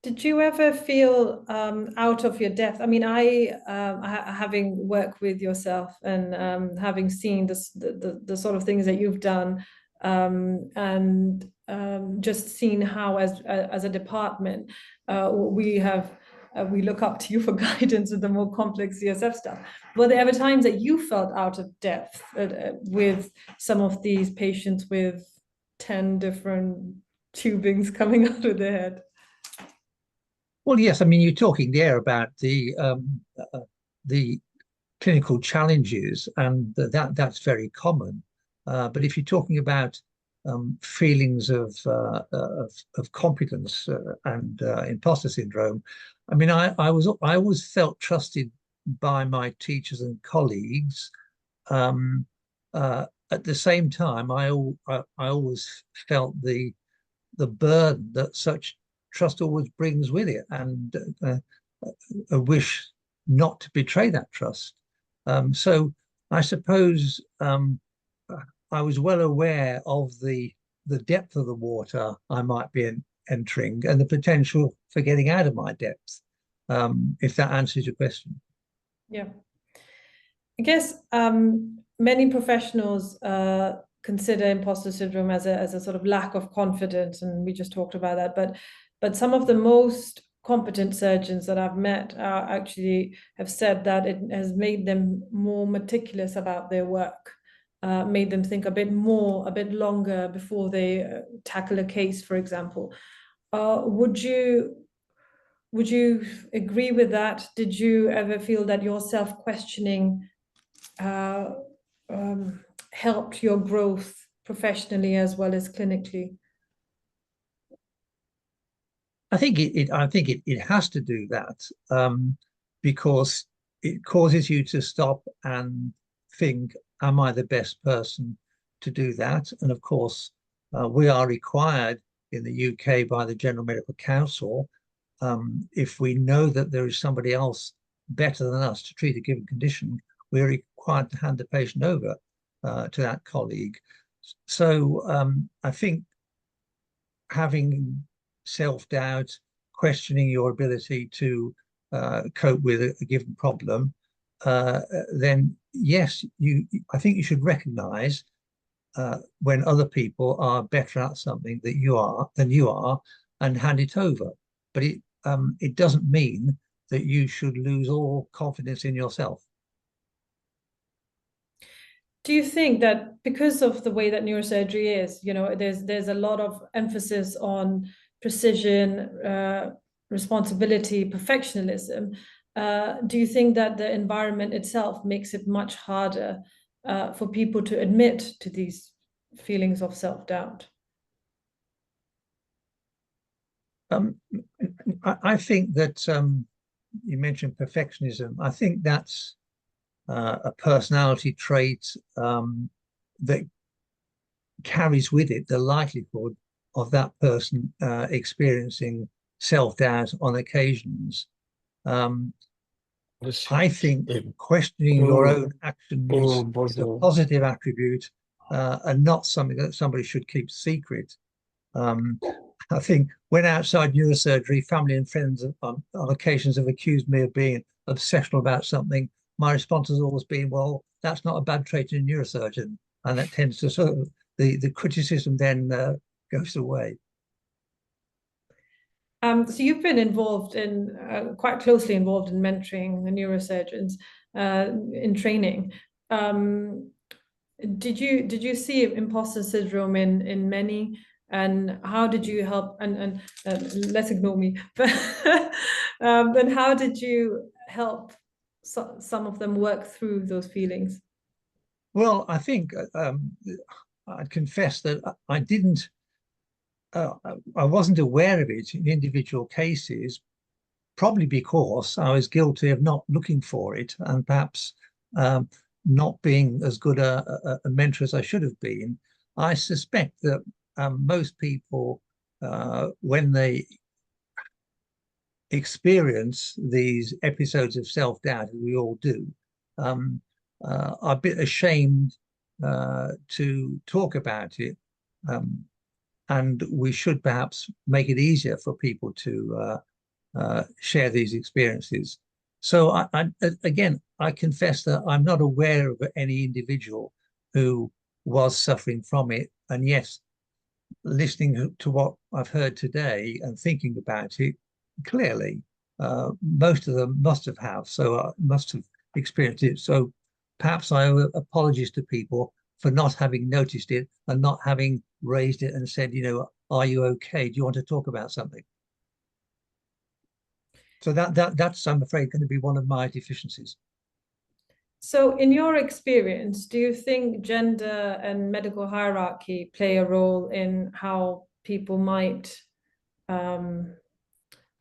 Did you ever feel out of your depth? I mean, having worked with yourself and having seen the sort of things that you've done, and just seen how as a department we look up to you for guidance with the more complex CSF stuff. Were there ever times that you felt out of depth with some of these patients with 10 different tubings coming out of their head? Well, yes, I mean, you're talking there about the clinical challenges, and that's very common. But if you're talking about feelings of competence and imposter syndrome, I mean, I always felt trusted by my teachers and colleagues. At the same time, I always felt the burden that such trust always brings with it, and a wish not to betray that trust. So I suppose I was well aware of the depth of the water I might be entering and the potential for getting out of my depth, if that answers your question. Yeah. I guess many professionals consider imposter syndrome as a sort of lack of confidence, and we just talked about that. But some of the most competent surgeons that I've met actually have said that it has made them more meticulous about their work, made them think a bit longer before they tackle a case, for example. Would you agree with that? Did you ever feel that your self-questioning helped your growth professionally as well as clinically? I think it has to do that, because it causes you to stop and think, am I the best person to do that? And of course, we are required in the UK by the General Medical Council, if we know that there is somebody else better than us to treat a given condition, we're required to hand the patient over to that colleague. So I think having self-doubt, questioning your ability to cope with a given problem, then yes, I think you should recognize when other people are better at something than you are, and hand it over. But it doesn't mean that you should lose all confidence in yourself. Do you think that because of the way that neurosurgery is, there's a lot of emphasis on precision, responsibility, perfectionism, do you think that the environment itself makes it much harder for people to admit to these feelings of self-doubt? I think that you mentioned perfectionism. I think that's a personality trait that carries with it the likelihood of that person experiencing self-doubt on occasions. I think questioning your own actions is a positive attribute and not something that somebody should keep secret. I think when outside neurosurgery, family and friends on occasions have accused me of being obsessional about something, my response has always been, well, that's not a bad trait in a neurosurgeon. And that tends to sort of, the criticism then goes away. So you've been involved in quite closely involved in mentoring the neurosurgeons in training. Did you see imposter syndrome in many, and how did you help? And let's ignore me. But then how did you help some of them work through those feelings? Well, I think I'd confess that I didn't. I wasn't aware of it in individual cases, probably because I was guilty of not looking for it and perhaps not being as good a mentor as I should have been. I suspect that most people, when they experience these episodes of self-doubt, as we all do, are a bit ashamed to talk about it. And we should perhaps make it easier for people to share these experiences. So again, I confess that I'm not aware of any individual who was suffering from it. And yes, listening to what I've heard today and thinking about it, clearly, most of them must have, so must have experienced it. So perhaps I owe apologies to people for not having noticed it and not having raised it and said, you know, are you okay? Do you want to talk about something? So that's, I'm afraid, going to be one of my deficiencies. So in your experience, do you think gender and medical hierarchy play a role in how people might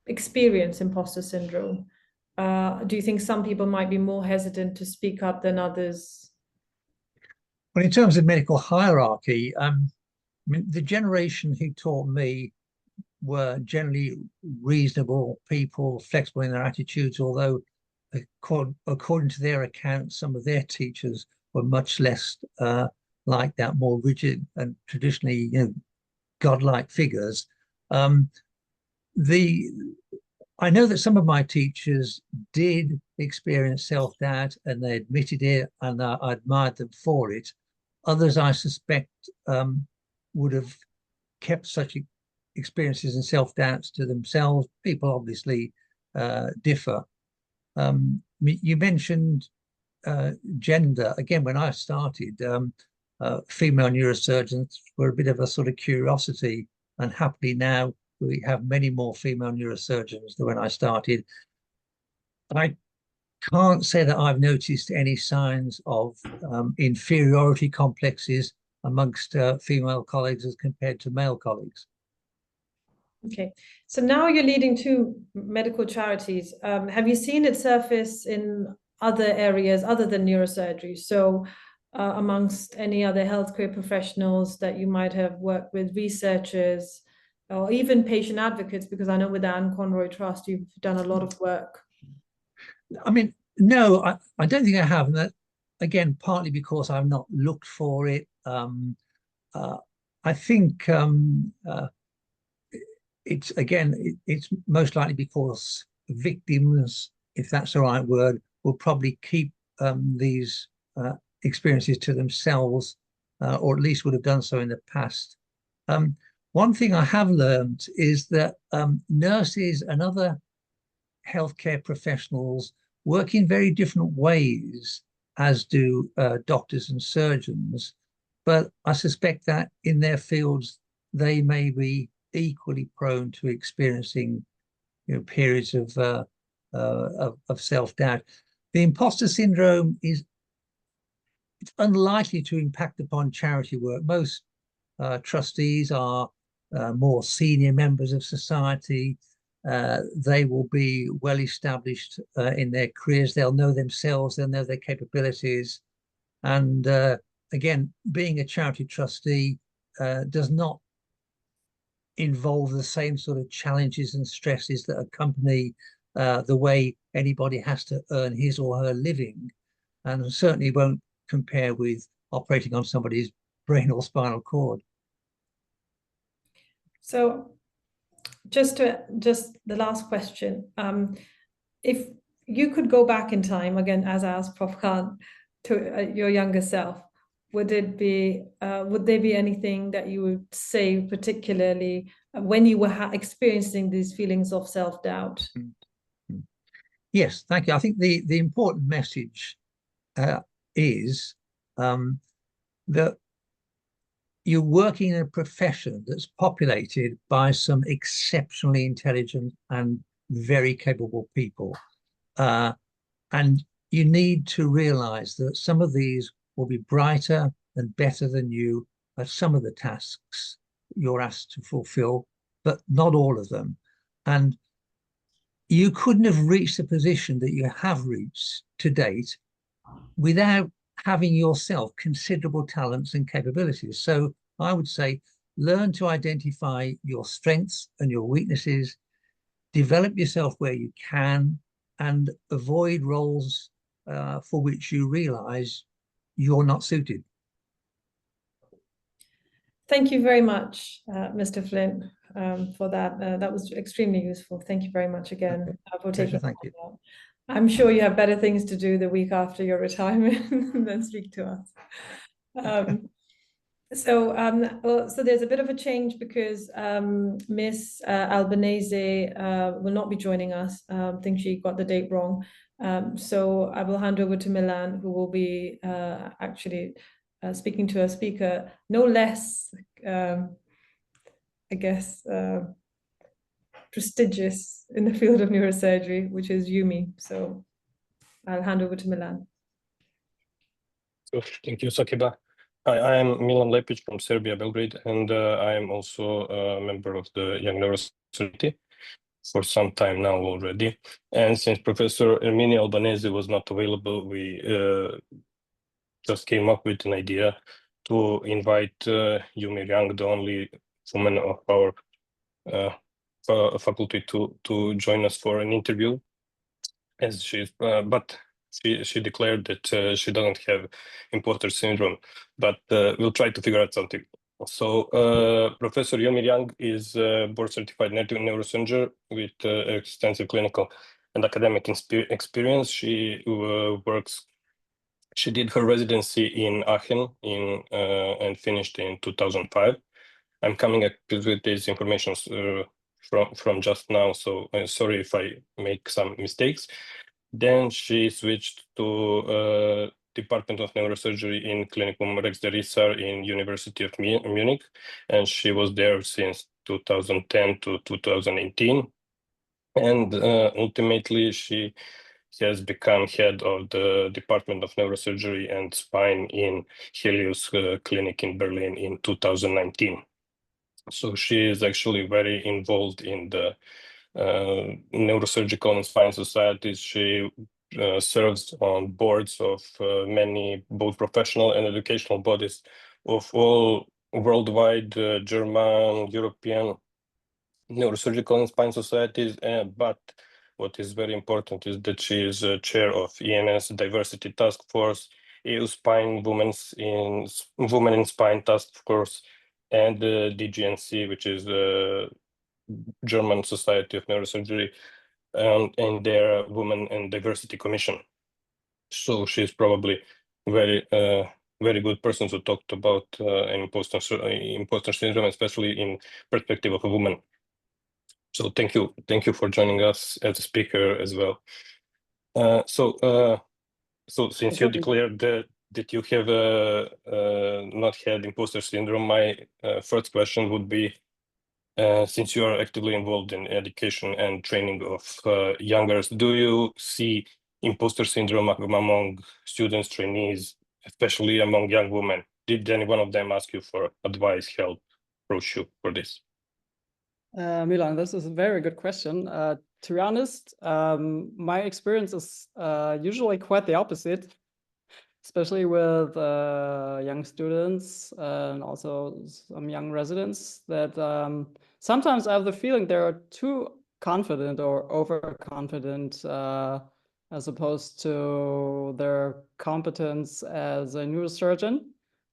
experience imposter syndrome? Do you think some people might be more hesitant to speak up than others? Well, in terms of medical hierarchy, I mean, the generation who taught me were generally reasonable people, flexible in their attitudes, although according to their accounts, some of their teachers were much less like that, more rigid and traditionally, you know, godlike figures. I know that some of my teachers did experience self-doubt and they admitted it, and I admired them for it. Others, I suspect, would have kept such experiences and self-doubts to themselves. People obviously differ. You mentioned gender. Again, when I started, female neurosurgeons were a bit of a sort of curiosity, and happily now we have many more female neurosurgeons than when I started. I can't say that I've noticed any signs of inferiority complexes amongst female colleagues as compared to male colleagues. Okay, so now you're leading two medical charities. Have you seen it surface in other areas other than neurosurgery? So amongst any other healthcare professionals that you might have worked with, researchers, or even patient advocates, because I know with the Anne Conroy Trust, you've done a lot of work. I mean, no, I don't think I have. And that, again, partly because I've not looked for it. I think it's most likely because victims, if that's the right word, will probably keep these experiences to themselves, or at least would have done so in the past. One thing I have learned is that nurses and other healthcare professionals work in very different ways, as do doctors and surgeons. But I suspect that in their fields, they may be equally prone to experiencing, you know, periods of self-doubt. The imposter syndrome it's unlikely to impact upon charity work. Most trustees are more senior members of society. They will be well established in their careers. They'll know themselves, they'll know their capabilities. And again, being a charity trustee does not involve the same sort of challenges and stresses that accompany the way anybody has to earn his or her living, and certainly won't compare with operating on somebody's brain or spinal cord. So just the last question. If you could go back in time, again, as I asked Prof. Khan, to your younger self, would there be anything that you would say particularly when you were experiencing these feelings of self-doubt? Yes, thank you. I think the important message is that you're working in a profession that's populated by some exceptionally intelligent and very capable people. And you need to realize that some of these will be brighter and better than you at some of the tasks you're asked to fulfill, but not all of them. And you couldn't have reached the position that you have reached to date without having yourself considerable talents and capabilities. So I would say, learn to identify your strengths and your weaknesses, develop yourself where you can, and avoid roles for which you realize you're not suited. Thank you very much, Mr. Flint, for that. That was extremely useful. Thank you very much again for taking Thank you. out. I'm sure you have better things to do the week after your retirement than speak to us. So there's a bit of a change because Miss Albanese will not be joining us. I think she got the date wrong. So I will hand over to Milan, who will be actually speaking to a speaker no less, I guess, prestigious in the field of neurosurgery, which is Yumi. So I'll hand over to Milan. So, thank you, Sakiba. I am Milan Lepic from Serbia, Belgrade, and I am also a member of the Young Neurosurgery for some time now already. And since Professor Erminia Albanese was not available, we just came up with an idea to invite Yumi Ryang, the only woman of our faculty, to join us for an interview. As she's, but she declared that she doesn't have imposter syndrome, but we'll try to figure out something. So Professor Yumi Ryang is a board-certified neurosurgeon with extensive clinical and academic experience. She did her residency in Aachen and finished in 2005. I'm coming up with this information from just now, so sorry if I make some mistakes. Then she switched to Department of Neurosurgery in Klinikum Rex de Rissar in University of Munich, and she was there since 2010 to 2018. And ultimately, she has become head of the Department of Neurosurgery and Spine in Helios Clinic in Berlin in 2019. So she is actually very involved in the neurosurgical and spine societies. She serves on boards of many both professional and educational bodies of all worldwide German, European neurosurgical and spine societies. But what is very important is that she is chair of EANS Diversity Task Force, EU Spine Women in Spine Task Force, and the DGNC, which is the German Society of Neurosurgery, and their Women and Diversity Commission. So she's probably very good person to talk about imposter syndrome, especially in perspective of a woman. So thank you for joining us as a speaker as well. So since you declared that you have not had imposter syndrome, my first question would be, since you are actively involved in education and training of youngers, do you see imposter syndrome among students, trainees, especially among young women? Did any one of them ask you for advice, help, approach you for this? Milan, this is a very good question. To be honest, my experience is usually quite the opposite, especially with young students and also some young residents, that sometimes I have the feeling they are too confident or overconfident as opposed to their competence as a neurosurgeon.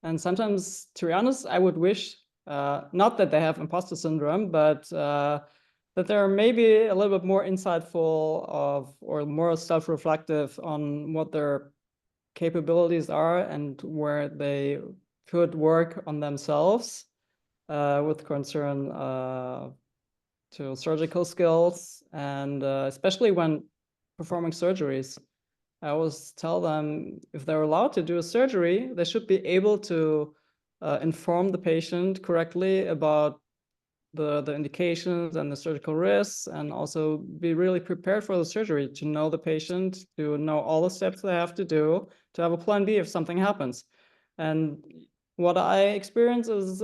And sometimes, to be honest, I would wish, not that they have imposter syndrome, but that they're maybe a little bit more insightful or more self-reflective on what they're capabilities are and where they could work on themselves with concern to surgical skills, and especially when performing surgeries. I always tell them if they're allowed to do a surgery, they should be able to inform the patient correctly about the indications and the surgical risks, and also be really prepared for the surgery, to know the patient, to know all the steps they have to do, to have a plan B if something happens. And what I experience is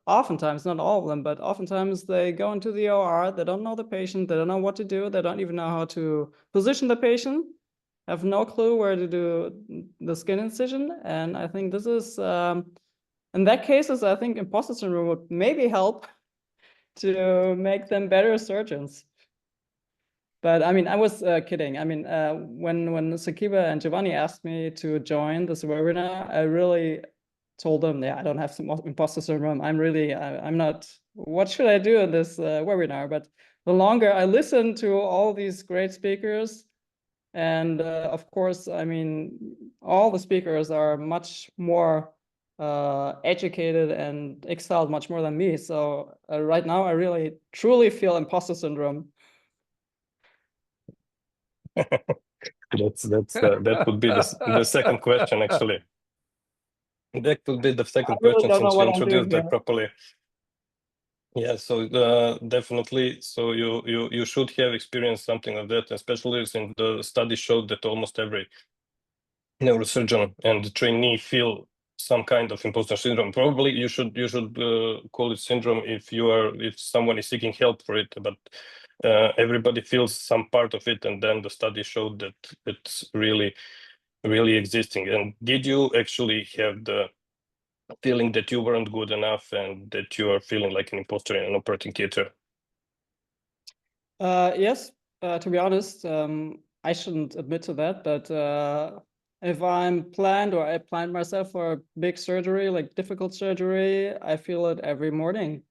oftentimes, not all of them, but oftentimes they go into the OR, they don't know the patient, they don't know what to do, they don't even know how to position the patient, have no clue where to do the skin incision. And I think this is, in that cases, I think imposter syndrome would maybe help to make them better surgeons. But I mean, I was kidding. I mean, when Sakiba and Giovanni asked me to join this webinar, I really told them, yeah, I don't have some imposter syndrome. I'm not, what should I do in this webinar? But the longer I listen to all these great speakers, and of course, I mean, all the speakers are much more educated and excelled much more than me. So right now, I really truly feel imposter syndrome. That would be the second question, actually. That would be the second really question, don't know since you what I'm introduced doing that properly. Yeah, so definitely, so you should have experienced something of that, especially since the study showed that almost every neurosurgeon and trainee feel some kind of imposter syndrome. Probably you should call it syndrome if someone is seeking help for it, but everybody feels some part of it, and then the study showed that it's really existing. And did you actually have the feeling that you weren't good enough and that you are feeling like an imposter in an operating theater? Yes, to be honest, I shouldn't admit to that, but if I'm planned, or I planned myself for a big surgery, like difficult surgery, I feel it every morning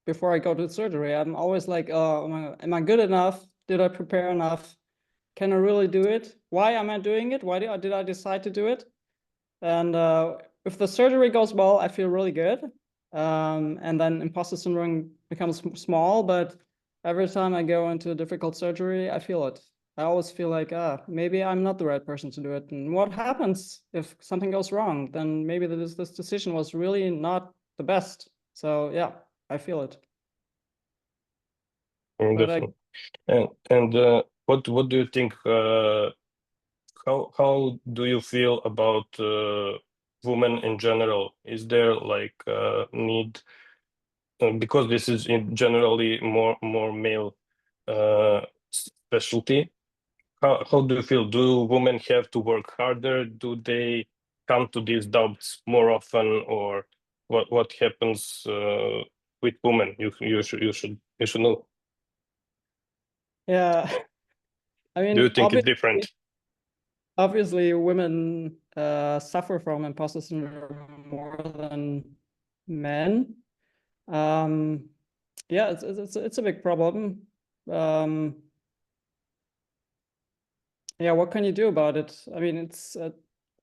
before I go to the surgery. I'm always like, oh, am I good enough? Did I prepare enough? Can I really do it? Why am I doing it? Why did I decide to do it? And if the surgery goes well, I feel really good. And then imposter syndrome becomes small, but every time I go into a difficult surgery, I feel it. I always feel like, maybe I'm not the right person to do it. And what happens if something goes wrong? Then maybe this decision was really not the best. So yeah, I feel it. Definitely. And what do you think? How do you feel about women in general? Is there like need, because this is generally more male specialty? How do you feel? Do women have to work harder? Do they come to these doubts more often, or what happens with women? You should know. Yeah, I mean, Do you think it's different? Obviously, women suffer from imposter syndrome more than men. Yeah, it's a big problem. Yeah, what can you do about it? I mean, it's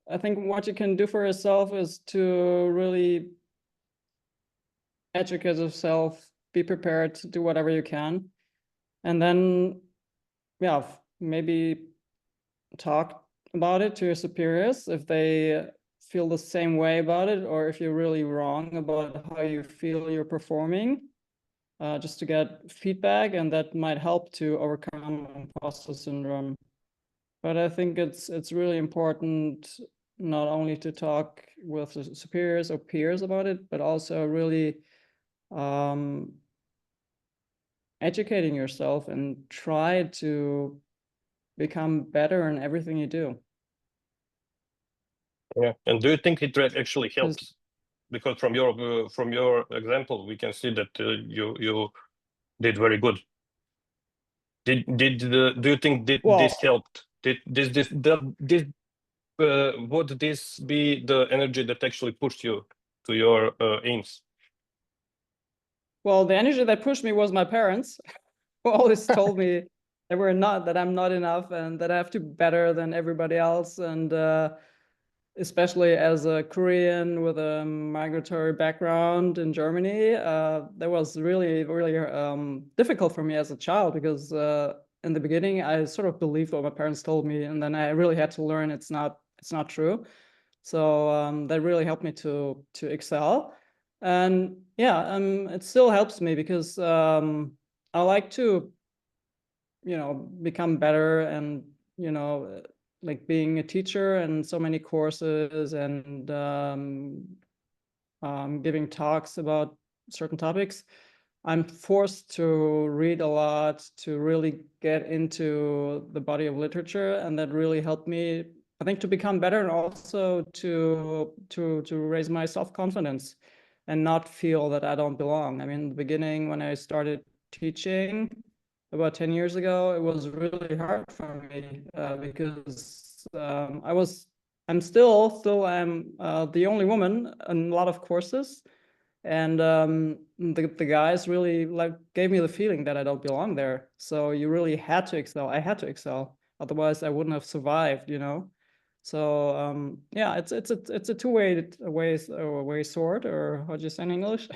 I think what you can do for yourself is to really educate yourself, be prepared to do whatever you can, and then, yeah, maybe talk about it to your superiors if they feel the same way about it, or if you're really wrong about how you feel you're performing, just to get feedback, and that might help to overcome imposter syndrome. But I think it's really important not only to talk with the superiors or peers about it, but also really educating yourself and try to become better in everything you do. Yeah, and do you think it actually helps? Because from your example, we can see that you did very good. Do you think this helped? Would this be the energy that actually pushed you to your aims? Well, the energy that pushed me was my parents, who always told me that I'm not enough, and that I have to be better than everybody else. And especially as a Korean with a migratory background in Germany, that was really, really difficult for me as a child, because in the beginning I sort of believed what my parents told me, and then I really had to learn it's not true. So that really helped me to excel. And yeah, it still helps me, because I like to, become better, and like being a teacher and so many courses, and giving talks about certain topics, I'm forced to read a lot to really get into the body of literature, and that really helped me, I think, to become better, and also to raise my self-confidence and not feel that I don't belong. I mean, in the beginning, when I started teaching about 10 years ago, it was really hard for me, because I'm still the only woman in a lot of courses. And the guys really gave me the feeling that I don't belong there. So you really had to excel. I had to excel, otherwise I wouldn't have survived. So yeah, it's a two-way sword, or how do you say in English?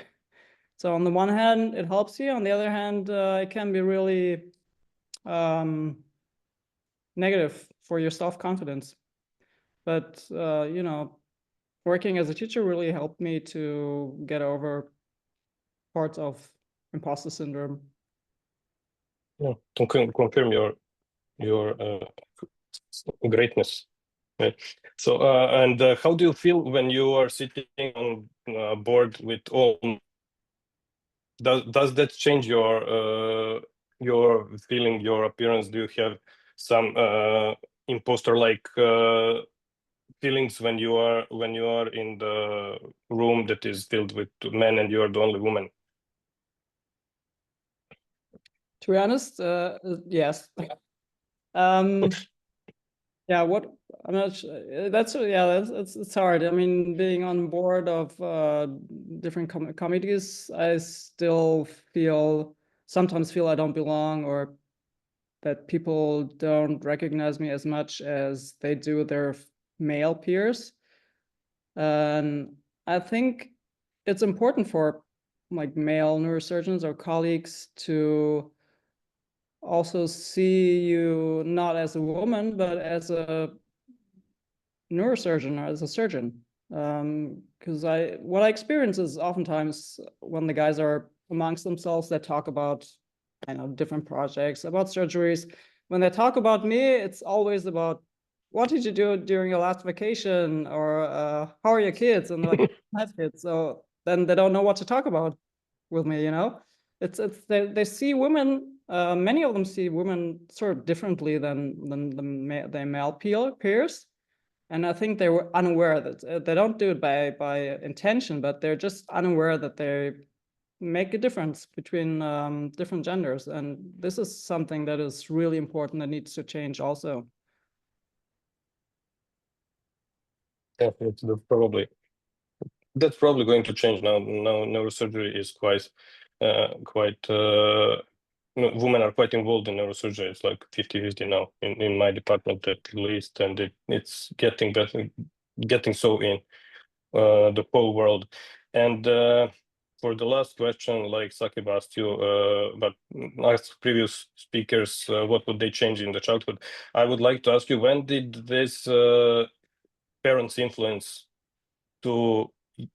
So on the one hand, it helps you. On the other hand, it can be really negative for your self-confidence. But working as a teacher really helped me to get over parts of imposter syndrome. Yeah, to confirm your greatness. Right. So and how do you feel when you are sitting on a board with all? Does that change your feeling, your appearance? Do you have some imposter-like feelings when you are in the room that is filled with men and you are the only woman? To be honest, yes. Yeah, what I'm not sure. It's hard. I mean, being on board of different committees, I still sometimes feel I don't belong, or that people don't recognize me as much as they do their male peers. And I think it's important for like male neurosurgeons or colleagues to also see you not as a woman, but as a neurosurgeon or as a surgeon. Because what I experience is oftentimes when the guys are amongst themselves, they talk about, different projects, about surgeries. When they talk about me, it's always about, what did you do during your last vacation? Or how are your kids? And like, I have kids. So then they don't know what to talk about with me, they see women, many of them see women sort of differently than their male peers. And I think they were unaware that they don't do it by intention, but they're just unaware that they make a difference between different genders. And this is something that is really important that needs to change also. Definitely, that's probably going to change now. Now neurosurgery is quite women are quite involved in neurosurgery. It's like 50-50 now in my department at least, and it's getting better, getting so in the whole world. And for the last question, like Sakib asked you, but asked previous speakers, what would they change in the childhood? I would like to ask you, when did this parents' influence to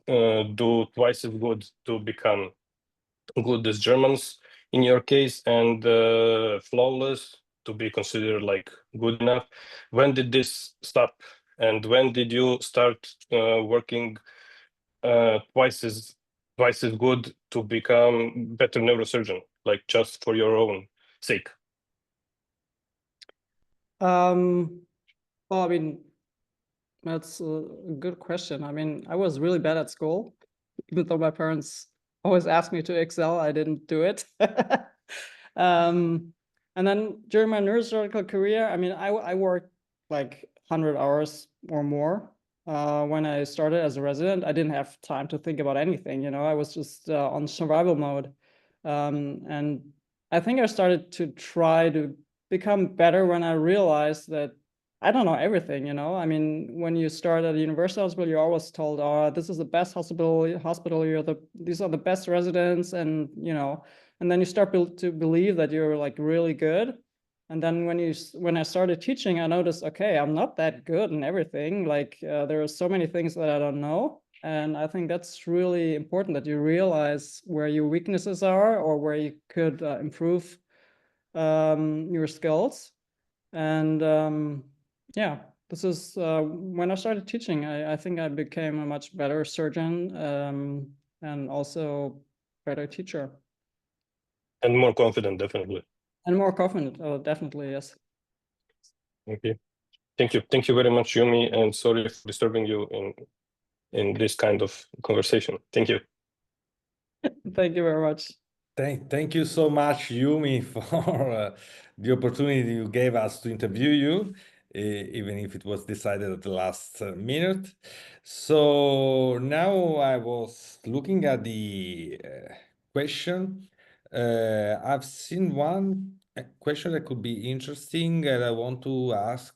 do twice as good to become good as Germans in your case, and flawless to be considered like good enough? When did this stop, and when did you start working twice as good to become better neurosurgeon, like just for your own sake? Well, I mean, that's a good question. I mean, I was really bad at school, even though my parents always asked me to excel. I didn't do it. And then during my neurosurgical career, I mean, I worked like 100 hours or more. When I started as a resident, I didn't have time to think about anything. I was just on survival mode. And I think I started to try to become better when I realized that I don't know everything, you know. I mean, when you start at a university hospital, you're always told, "Oh, this is the best hospital. These are the best residents," and you know, and then you start to believe that you're like really good. And then when I started teaching, I noticed, okay, I'm not that good in everything. Like there are so many things that I don't know, and I think that's really important that you realize where your weaknesses are or where you could improve your skills. And yeah, this is when I started teaching, I think I became a much better surgeon and also better teacher. And more confident, definitely. And more confident, definitely, yes. Okay. Thank you. Thank you very much, Yumi, and sorry for disturbing you in this kind of conversation. Thank you. Thank you very much. Thank you so much, Yumi, for the opportunity you gave us to interview you, even if it was decided at the last minute. So now I was looking at the question. I've seen a question that could be interesting, and I want to ask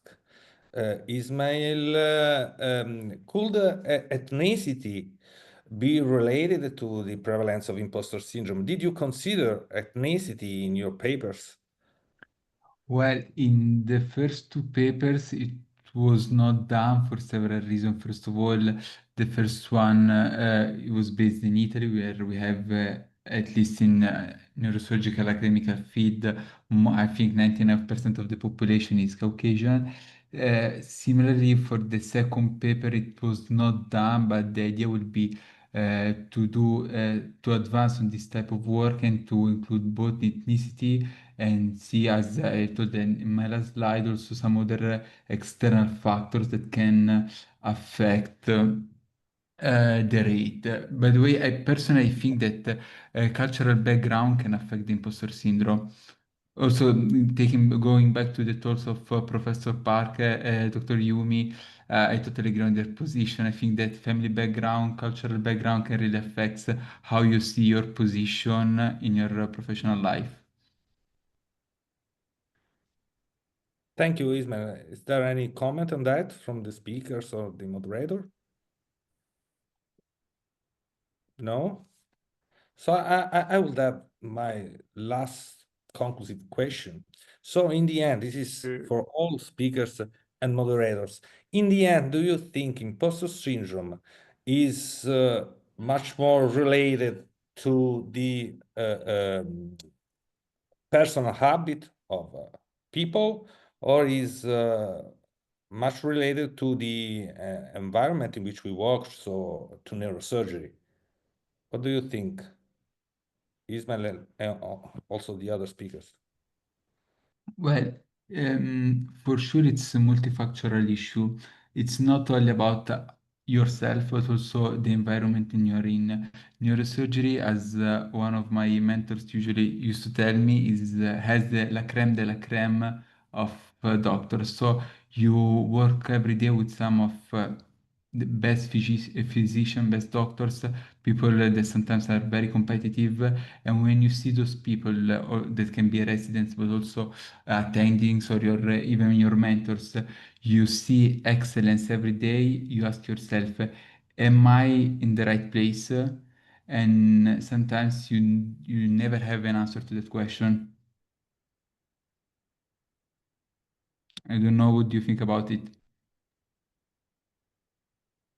Ismail, could ethnicity be related to the prevalence of imposter syndrome? Did you consider ethnicity in your papers? Well, in the first two papers, it was not done for several reasons. First of all, the first one it was based in Italy, where we have, at least in neurosurgical academical field, I think 99% of the population is Caucasian. Similarly, for the second paper, it was not done, but the idea would be to advance on this type of work and to include both ethnicity and see, as I told in my last slide, also some other external factors that can affect the rate. By the way, I personally think that cultural background can affect the imposter syndrome. Also, going back to the thoughts of Professor Park, Dr. Yumi, I totally agree on their position. I think that family background, cultural background can really affect how you see your position in your professional life. Thank you, Ismail. Is there any comment on that from the speakers or the moderator? No? So I will have my last conclusive question. So in the end, this is for all speakers and moderators. In the end, do you think imposter syndrome is much more related to the personal habit of people, or is much related to the environment in which we work, so to neurosurgery? What do you think, Ismail, and also the other speakers? Well, for sure, it's a multifactorial issue. It's not only about yourself, but also the environment in you're in. Neurosurgery, as one of my mentors usually used to tell me, has the la crème de la crème of doctors. So you work every day with some of the best physician, best doctors, people that sometimes are very competitive. And when you see those people, or that can be residents, but also attendings or even your mentors, you see excellence every day. You ask yourself, am I in the right place? And sometimes you never have an answer to that question. I don't know, what do you think about it?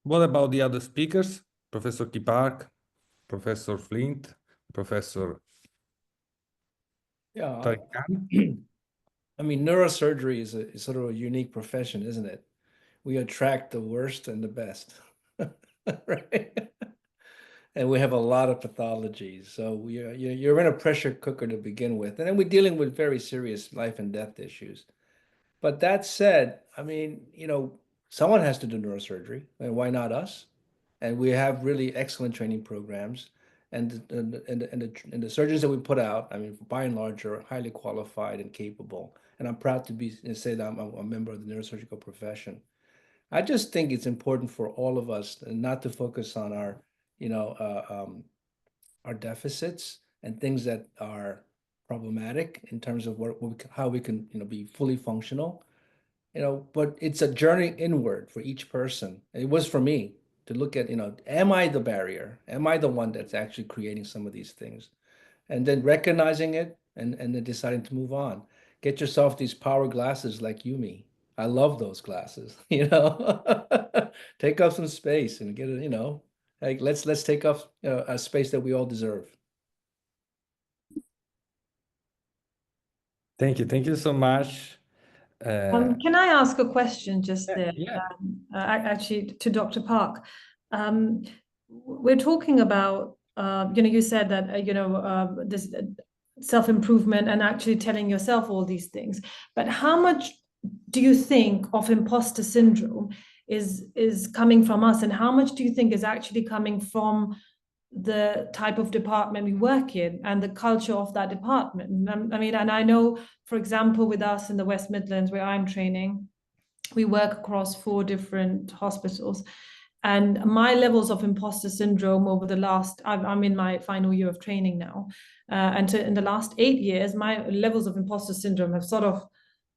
What about the other speakers? Professor Kee Park, Professor Flint, Professor Tariq Khan? I mean, neurosurgery is sort of a unique profession, isn't it? We attract the worst and the best, right? And we have a lot of pathologies. So you're in a pressure cooker to begin with. And then we're dealing with very serious life and death issues. But that said, I mean, someone has to do neurosurgery, and why not us? And we have really excellent training programs. And the surgeons that we put out, I mean, by and large, are highly qualified and capable. And I'm proud to say that I'm a member of the neurosurgical profession. I just think it's important for all of us not to focus on our deficits and things that are problematic in terms of how we can be fully functional. but it's a journey inward for each person. It was for me to look at, am I the barrier? Am I the one that's actually creating some of these things? And then recognizing it and then deciding to move on. Get yourself these power glasses like Yumi. I love those glasses, Take up some space and get it, like let's take up a space that we all deserve. Thank you so much. Can I ask a question just there? Yeah. Actually, to Dr. Park. We're talking about, you said that, this self-improvement and actually telling yourself all these things. But how much do you think of imposter syndrome is coming from us, and how much do you think is actually coming from the type of department we work in and the culture of that department? I mean, and I know, for example, with us in the West Midlands, where I'm training, we work across 4 different hospitals. And my levels of imposter syndrome over the last, I'm in my final year of training now. And in the last 8 years, my levels of imposter syndrome have sort of,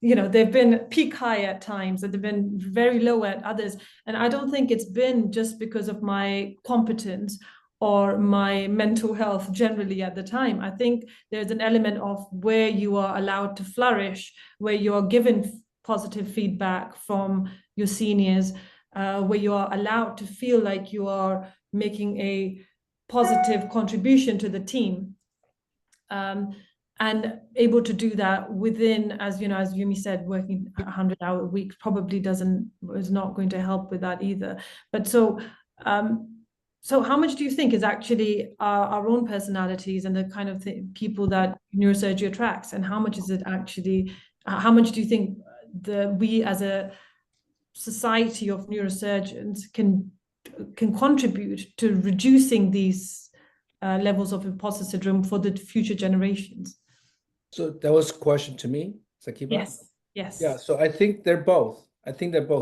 they've been peak high at times and they've been very low at others. And I don't think it's been just because of my competence or my mental health generally at the time. I think there's an element of where you are allowed to flourish, where you are given positive feedback from your seniors, where you are allowed to feel like you are making a positive contribution to the team, and able to do that within, as Yumi said, working a 100-hour week probably is not going to help with that either. But so how much do you think is actually our own personalities and the kind of people that neurosurgery attracts, and how much is it actually, how much do you think we as a society of neurosurgeons can contribute to reducing these levels of imposter syndrome for the future generations? So that was a question to me, Sakiba? Yes. Yeah, so I think they're both.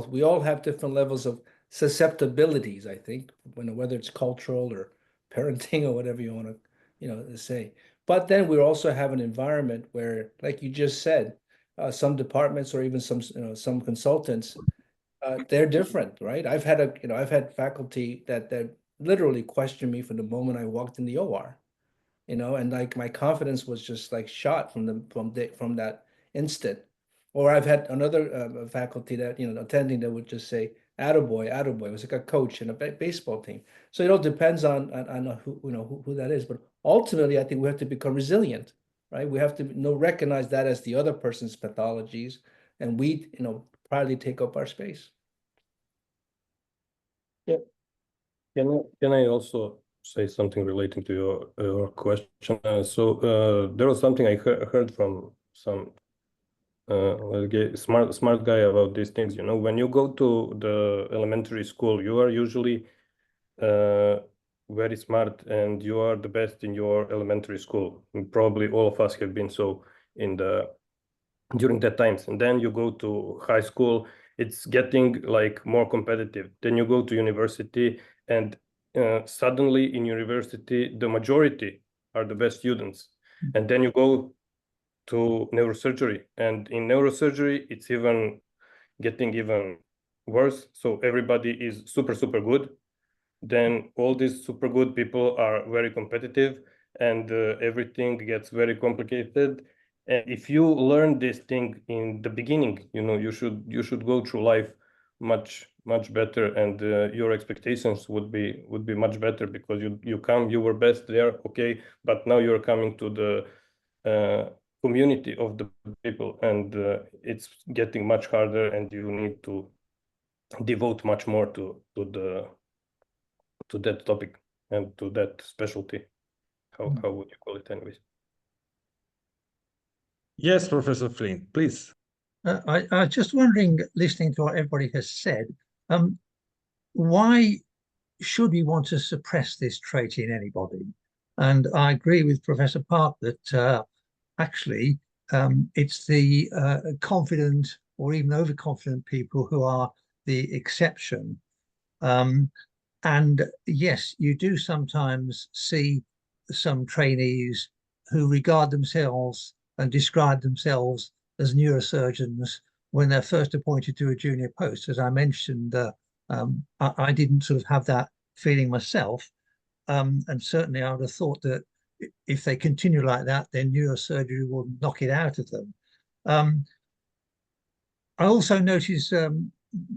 We all have different levels of susceptibilities, I think, whether it's cultural or parenting or whatever you want to, say. But then we also have an environment where, like you just said, some departments or even some consultants, they're different, right? I've had faculty that literally questioned me from the moment I walked in the OR, and like my confidence was just like shot from that instant. Or I've had another faculty that, attending, that would just say, "Attaboy, attaboy." It was like a coach in a baseball team. So it all depends on who that is. But ultimately, I think we have to become resilient, right? We have to recognize that as the other person's pathologies, and we, proudly take up our space. Yeah. Can I also say something relating to your question? There was something I heard from some smart guy about these things. When you go to the elementary school, you are usually very smart and you are the best in your elementary school. And probably all of us have been so during that times. And then you go to high school, it's getting like more competitive. Then you go to university, and suddenly in university, the majority are the best students. And then you go to neurosurgery, and in neurosurgery, it's getting even worse. So everybody is super good. Then all these super good people are very competitive, and everything gets very complicated. And if you learn this thing in the beginning, you should go through life much better, and your expectations would be much better, because you were best there, okay, but now you're coming to the community of the people, and it's getting much harder, and you need to devote much more to that topic and to that specialty. How would you call it anyways? Yes, Professor Flint, please. I was just wondering, listening to what everybody has said, why should we want to suppress this trait in anybody? And I agree with Professor Park that actually it's the confident or even overconfident people who are the exception. And yes, you do sometimes see some trainees who regard themselves and describe themselves as neurosurgeons when they're first appointed to a junior post. As I mentioned, I didn't sort of have that feeling myself. And certainly I would have thought that if they continue like that, then neurosurgery will knock it out of them. I also noticed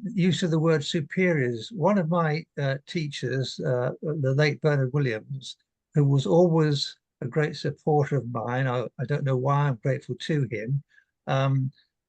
use of the word superiors. One of my teachers, the late Bernard Williams, who was always a great supporter of mine, I don't know why, I'm grateful to him,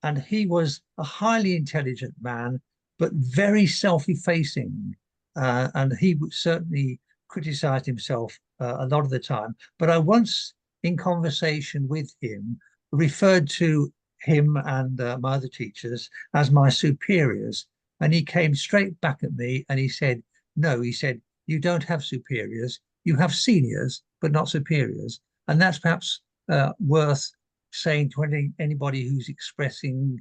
and he was a highly intelligent man, but very self-effacing, and he would certainly criticized himself a lot of the time. But I once, in conversation with him, referred to him and my other teachers as my superiors. And he came straight back at me and he said, no, he said, you don't have superiors, you have seniors, but not superiors. And that's perhaps worth saying to anybody who's expressing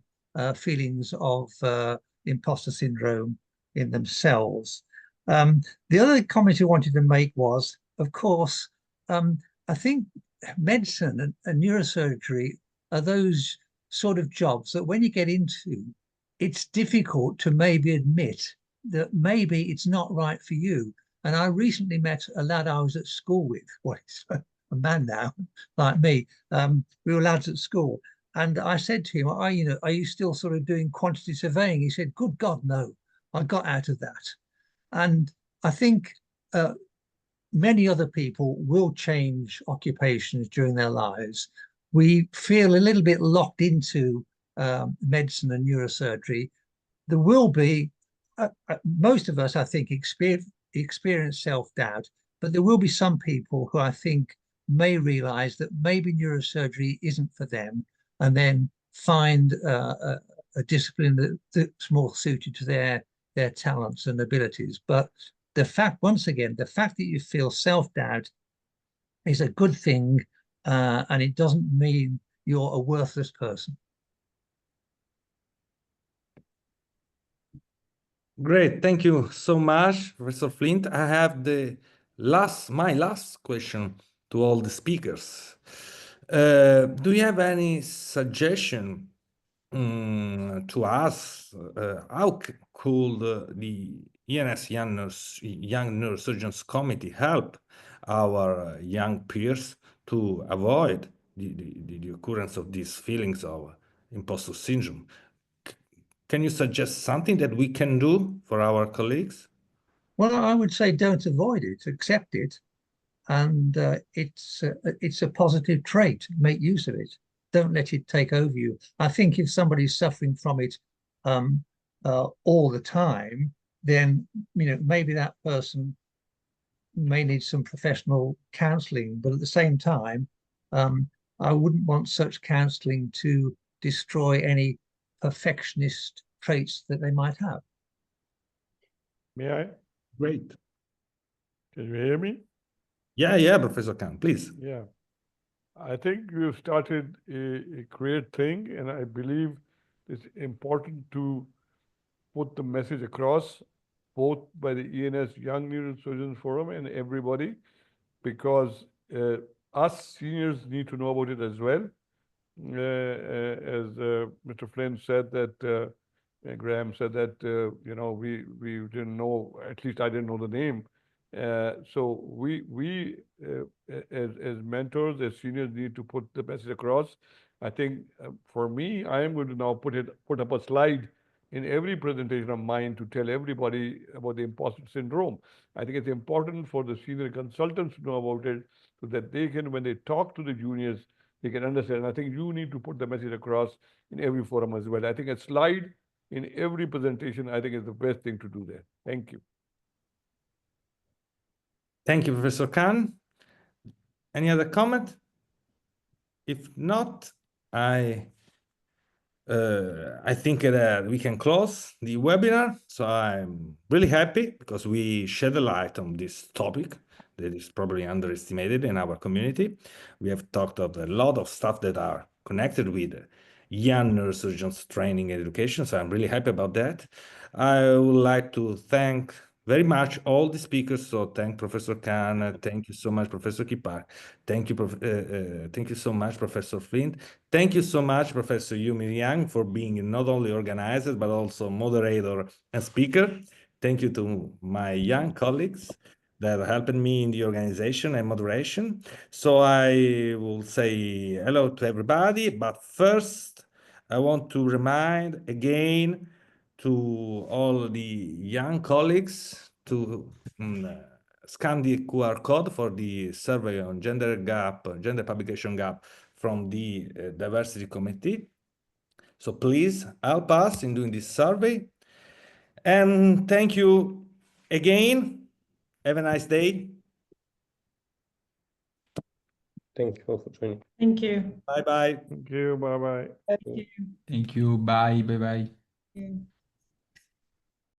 feelings of imposter syndrome in themselves. The other comment I wanted to make was, of course, I think medicine and neurosurgery are those sort of jobs that when you get into, it's difficult to maybe admit that maybe it's not right for you. And I recently met a lad I was at school with, well, he's a man now, like me. We were lads at school. And I said to him, are you still sort of doing quantity surveying? He said, good God, no, I got out of that. And I think many other people will change occupations during their lives. We feel a little bit locked into medicine and neurosurgery. There will be, most of us, I think, experience self-doubt, but there will be some people who I think may realize that maybe neurosurgery isn't for them, and then find a discipline that's more suited to their talents and abilities. But the fact, once again, the fact that you feel self-doubt is a good thing, and it doesn't mean you're a worthless person. Great, thank you so much, Professor Flint. I have my last question to all the speakers. Do you have any suggestion to us? How could the EANS Young Neurosurgeons Committee help our young peers to avoid the occurrence of these feelings of imposter syndrome? Can you suggest something that we can do for our colleagues? Well, I would say don't avoid it, accept it. And it's a positive trait. Make use of it. Don't let it take over you. I think if somebody's suffering from it all the time, then maybe that person may need some professional counselling. But at the same time, I wouldn't want such counselling to destroy any perfectionist traits that they might have. May I? Great. Can you hear me? Yeah, Professor Khan, please. Yeah. I think you've started a great thing, and I believe it's important to put the message across, both by the EANS Young Neurosurgeons Forum and everybody, because us seniors need to know about it as well. As Mr. Flint said that, Graham said that, we didn't know, at least I didn't know the name. So we as mentors, as seniors, need to put the message across. I think for me, I am going to now put up a slide in every presentation of mine to tell everybody about the imposter syndrome. I think it's important for the senior consultants to know about it, so that they can, when they talk to the juniors, they can understand. And I think you need to put the message across in every forum as well. I think a slide in every presentation, I think, is the best thing to do there. Thank you. Thank you, Professor Khan. Any other comment? If not, I think that we can close the webinar. So I'm really happy because we shed a light on this topic that is probably underestimated in our community. We have talked about a lot of stuff that are connected with young neurosurgeons training and education. So I'm really happy about that. I would like to thank very much all the speakers. So thank Professor Khan. Thank you so much, Professor Kee Park. Thank you so much, Professor Flint. Thank you so much, Professor Yumi Ryang, for being not only organizer, but also moderator and speaker. Thank you to my young colleagues that helped me in the organization and moderation. So I will say hello to everybody, but first I want to remind again to all the young colleagues to scan the QR code for the survey on gender publication gap from the diversity committee. So please help us in doing this survey. And thank you again. Have a nice day. Thank you all for joining. Thank you. Bye-bye. Thank you. Bye-bye. Thank you. Thank you. Bye. Bye. Bye. Thank you.